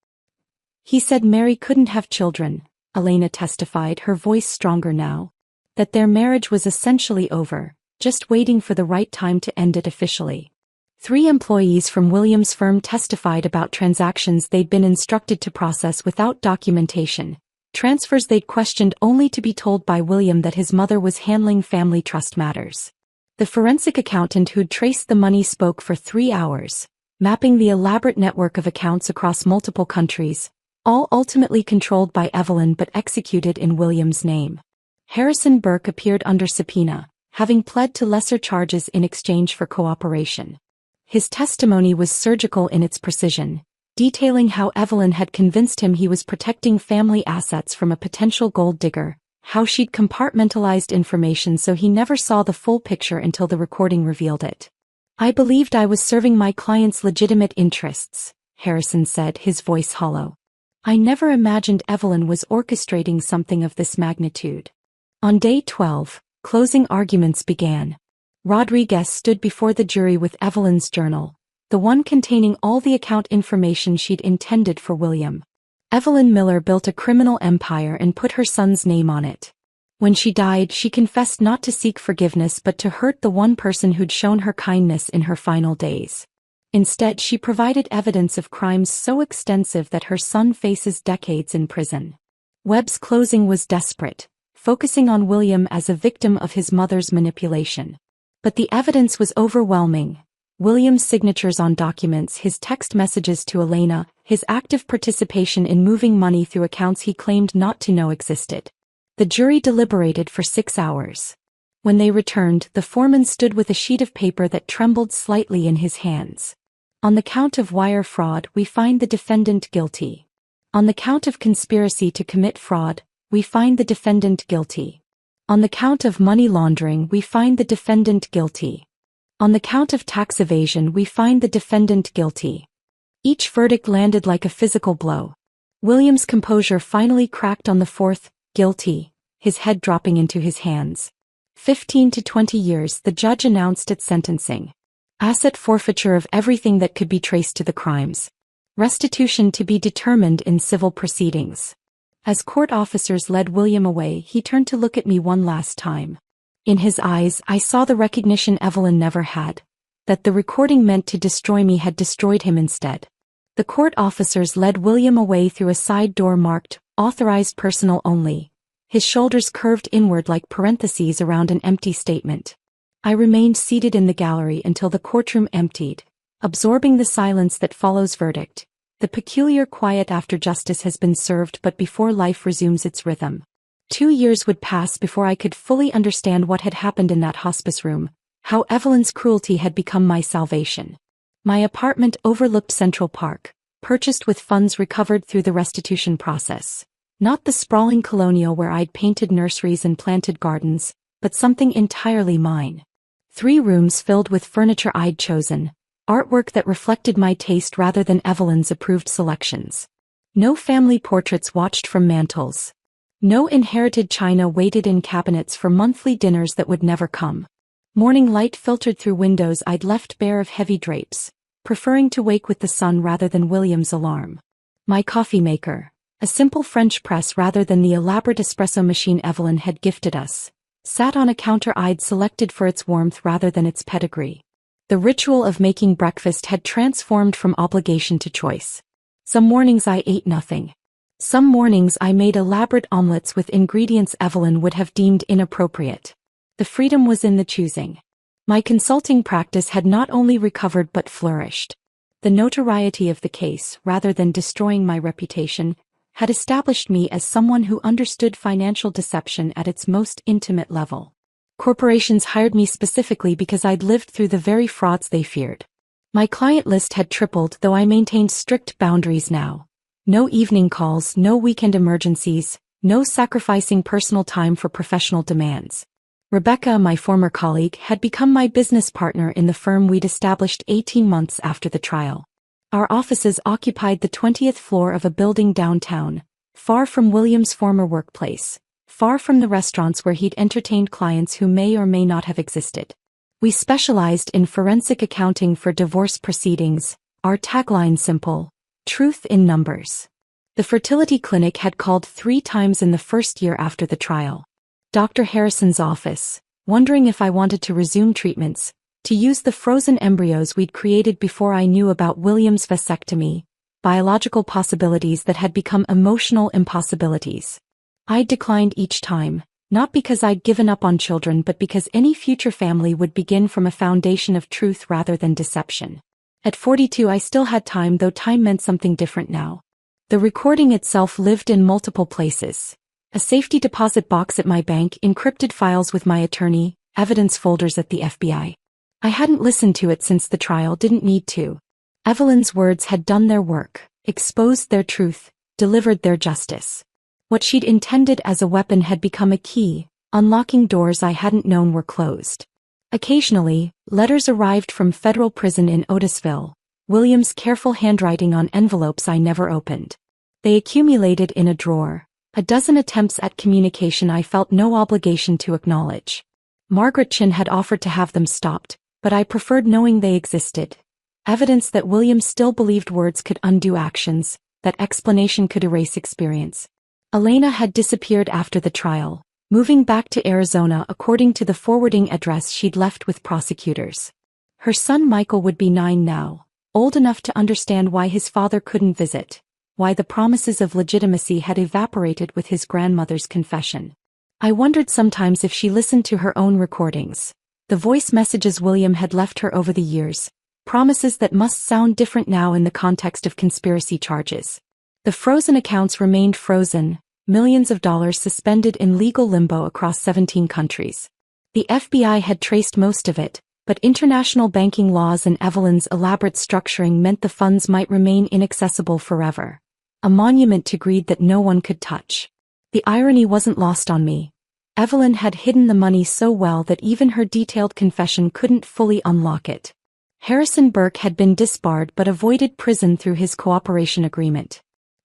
He said Mary couldn't have children, Elena testified, her voice stronger now. That their marriage was essentially over, just waiting for the right time to end it officially. 3 employees from William's firm testified about transactions they'd been instructed to process without documentation, transfers they'd questioned only to be told by William that his mother was handling family trust matters. The forensic accountant who'd traced the money spoke for 3 hours, mapping the elaborate network of accounts across multiple countries, all ultimately controlled by Evelyn but executed in William's name. Harrison Burke appeared under subpoena, having pled to lesser charges in exchange for cooperation. His testimony was surgical in its precision, detailing how Evelyn had convinced him he was protecting family assets from a potential gold digger, how she'd compartmentalized information so he never saw the full picture until the recording revealed it. "I believed I was serving my client's legitimate interests," Harrison said, his voice hollow. "I never imagined Evelyn was orchestrating something of this magnitude." On day 12, closing arguments began. Rodriguez stood before the jury with Evelyn's journal, the one containing all the account information she'd intended for William. Evelyn Miller built a criminal empire and put her son's name on it. When she died, she confessed not to seek forgiveness but to hurt the one person who'd shown her kindness in her final days. Instead, she provided evidence of crimes so extensive that her son faces decades in prison. Webb's closing was desperate, focusing on William as a victim of his mother's manipulation. But the evidence was overwhelming. William's signatures on documents, his text messages to Elena, his active participation in moving money through accounts he claimed not to know existed. The jury deliberated for 6 hours. When they returned, the foreman stood with a sheet of paper that trembled slightly in his hands. "On the count of wire fraud, we find the defendant guilty. On the count of conspiracy to commit fraud, we find the defendant guilty. On the count of money laundering, we find the defendant guilty. On the count of tax evasion, we find the defendant guilty." Each verdict landed like a physical blow. William's composure finally cracked on the 4th, "guilty," his head dropping into his hands. 15 to 20 years, the judge announced at sentencing. Asset forfeiture of everything that could be traced to the crimes. Restitution to be determined in civil proceedings. As court officers led William away, he turned to look at me one last time. In his eyes, I saw the recognition Evelyn never had, that the recording meant to destroy me had destroyed him instead. The court officers led William away through a side door marked, "Authorized Personnel Only," his shoulders curved inward like parentheses around an empty statement. I remained seated in the gallery until the courtroom emptied, absorbing the silence that follows verdict, the peculiar quiet after justice has been served but before life resumes its rhythm. 2 years would pass before I could fully understand what had happened in that hospice room, how Evelyn's cruelty had become my salvation. My apartment overlooked Central Park, purchased with funds recovered through the restitution process. Not the sprawling colonial where I'd painted nurseries and planted gardens, but something entirely mine. 3 rooms filled with furniture I'd chosen, artwork that reflected my taste rather than Evelyn's approved selections. No family portraits watched from mantels. No inherited china waited in cabinets for monthly dinners that would never come. Morning light filtered through windows I'd left bare of heavy drapes, preferring to wake with the sun rather than William's alarm. My coffee maker, a simple French press rather than the elaborate espresso machine Evelyn had gifted us, sat on a counter I'd selected for its warmth rather than its pedigree. The ritual of making breakfast had transformed from obligation to choice. Some mornings I ate nothing. Some mornings I made elaborate omelets with ingredients Evelyn would have deemed inappropriate. The freedom was in the choosing. My consulting practice had not only recovered but flourished. The notoriety of the case, rather than destroying my reputation, had established me as someone who understood financial deception at its most intimate level. Corporations hired me specifically because I'd lived through the very frauds they feared. My client list had tripled, though I maintained strict boundaries now. No evening calls, no weekend emergencies, no sacrificing personal time for professional demands. Rebecca, my former colleague, had become my business partner in the firm we'd established 18 months after the trial. Our offices occupied the 20th floor of a building downtown, far from William's former workplace, far from the restaurants where he'd entertained clients who may or may not have existed. We specialized in forensic accounting for divorce proceedings, our tagline simple: truth in numbers. The fertility clinic had called 3 times in the first year after the trial. Dr. Harrison's office, wondering if I wanted to resume treatments, to use the frozen embryos we'd created before I knew about William's vasectomy, biological possibilities that had become emotional impossibilities. I declined each time, not because I'd given up on children but because any future family would begin from a foundation of truth rather than deception. At 42 I still had time, though time meant something different now. The recording itself lived in multiple places. A safety deposit box at my bank, encrypted files with my attorney, evidence folders at the FBI. I hadn't listened to it since the trial, didn't need to. Evelyn's words had done their work, exposed their truth, delivered their justice. What she'd intended as a weapon had become a key, unlocking doors I hadn't known were closed. Occasionally, letters arrived from federal prison in Otisville, William's careful handwriting on envelopes I never opened. They accumulated in a drawer. A dozen attempts at communication I felt no obligation to acknowledge. Margaret Chin had offered to have them stopped, but I preferred knowing they existed. Evidence that William still believed words could undo actions, that explanation could erase experience. Elena had disappeared after the trial, moving back to Arizona according to the forwarding address she'd left with prosecutors. Her son Michael would be 9 now, old enough to understand why his father couldn't visit, why the promises of legitimacy had evaporated with his grandmother's confession. I wondered sometimes if she listened to her own recordings, the voice messages William had left her over the years, promises that must sound different now in the context of conspiracy charges. The frozen accounts remained frozen, millions of dollars suspended in legal limbo across 17 countries. The FBI had traced most of it, but international banking laws and Evelyn's elaborate structuring meant the funds might remain inaccessible forever. A monument to greed that no one could touch. The irony wasn't lost on me. Evelyn had hidden the money so well that even her detailed confession couldn't fully unlock it. Harrison Burke had been disbarred but avoided prison through his cooperation agreement.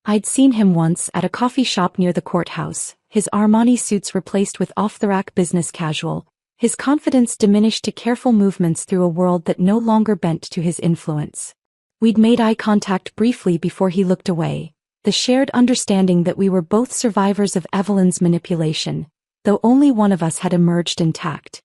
I'd seen him once at a coffee shop near the courthouse, his Armani suits replaced with off-the-rack business casual, his confidence diminished to careful movements through a world that no longer bent to his influence. We'd made eye contact briefly before he looked away, the shared understanding that we were both survivors of Evelyn's manipulation, though only one of us had emerged intact.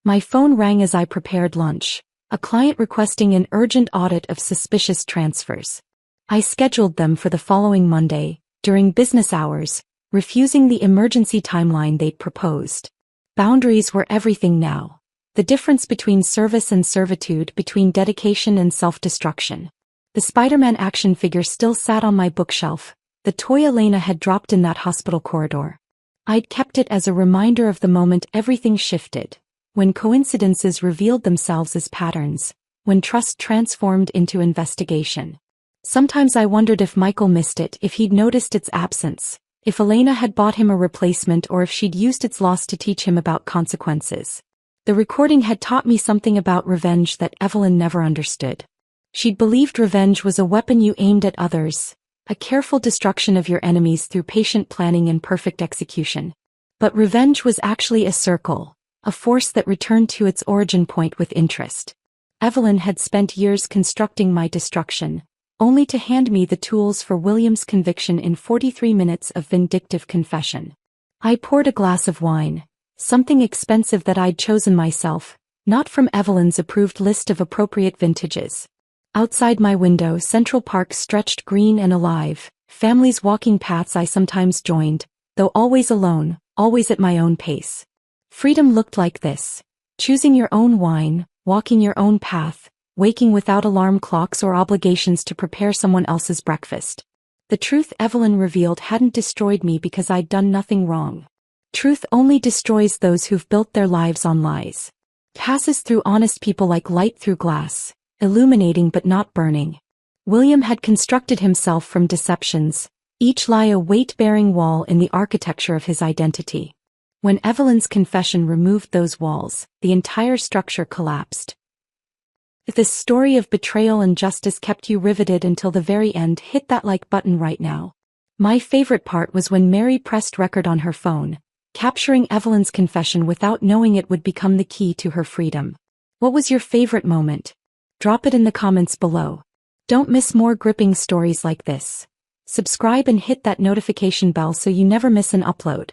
My phone rang as I prepared lunch, a client requesting an urgent audit of suspicious transfers. I scheduled them for the following Monday, during business hours, refusing the emergency timeline they'd proposed. Boundaries were everything now. The difference between service and servitude, between dedication and self-destruction. The Spider-Man action figure still sat on my bookshelf, the toy Elena had dropped in that hospital corridor. I'd kept it as a reminder of the moment everything shifted, when coincidences revealed themselves as patterns, when trust transformed into investigation. Sometimes I wondered if Michael missed it, if he'd noticed its absence, if Elena had bought him a replacement, or if she'd used its loss to teach him about consequences. The recording had taught me something about revenge that Evelyn never understood. She'd believed revenge was a weapon you aimed at others, a careful destruction of your enemies through patient planning and perfect execution. But revenge was actually a circle, a force that returned to its origin point with interest. Evelyn had spent years constructing my destruction, only to hand me the tools for William's conviction in 43 minutes of vindictive confession. I poured a glass of wine, something expensive that I'd chosen myself, not from Evelyn's approved list of appropriate vintages. Outside my window, Central Park stretched green and alive, Families walking paths I sometimes joined, though always alone, always at my own pace. Freedom looked like this. Choosing your own wine, walking your own path, waking without alarm clocks or obligations to prepare someone else's breakfast. The truth Evelyn revealed hadn't destroyed me because I'd done nothing wrong. Truth only destroys those who've built their lives on lies. Passes through honest people like light through glass, illuminating but not burning. William had constructed himself from deceptions, each lie a weight-bearing wall in the architecture of his identity. When Evelyn's confession removed those walls, the entire structure collapsed. If this story of betrayal and justice kept you riveted until the very end, hit that like button right now. My favorite part was when Mary pressed record on her phone, capturing Evelyn's confession without knowing it would become the key to her freedom. What was your favorite moment? Drop it in the comments below. Don't miss more gripping stories like this. Subscribe and hit that notification bell so you never miss an upload.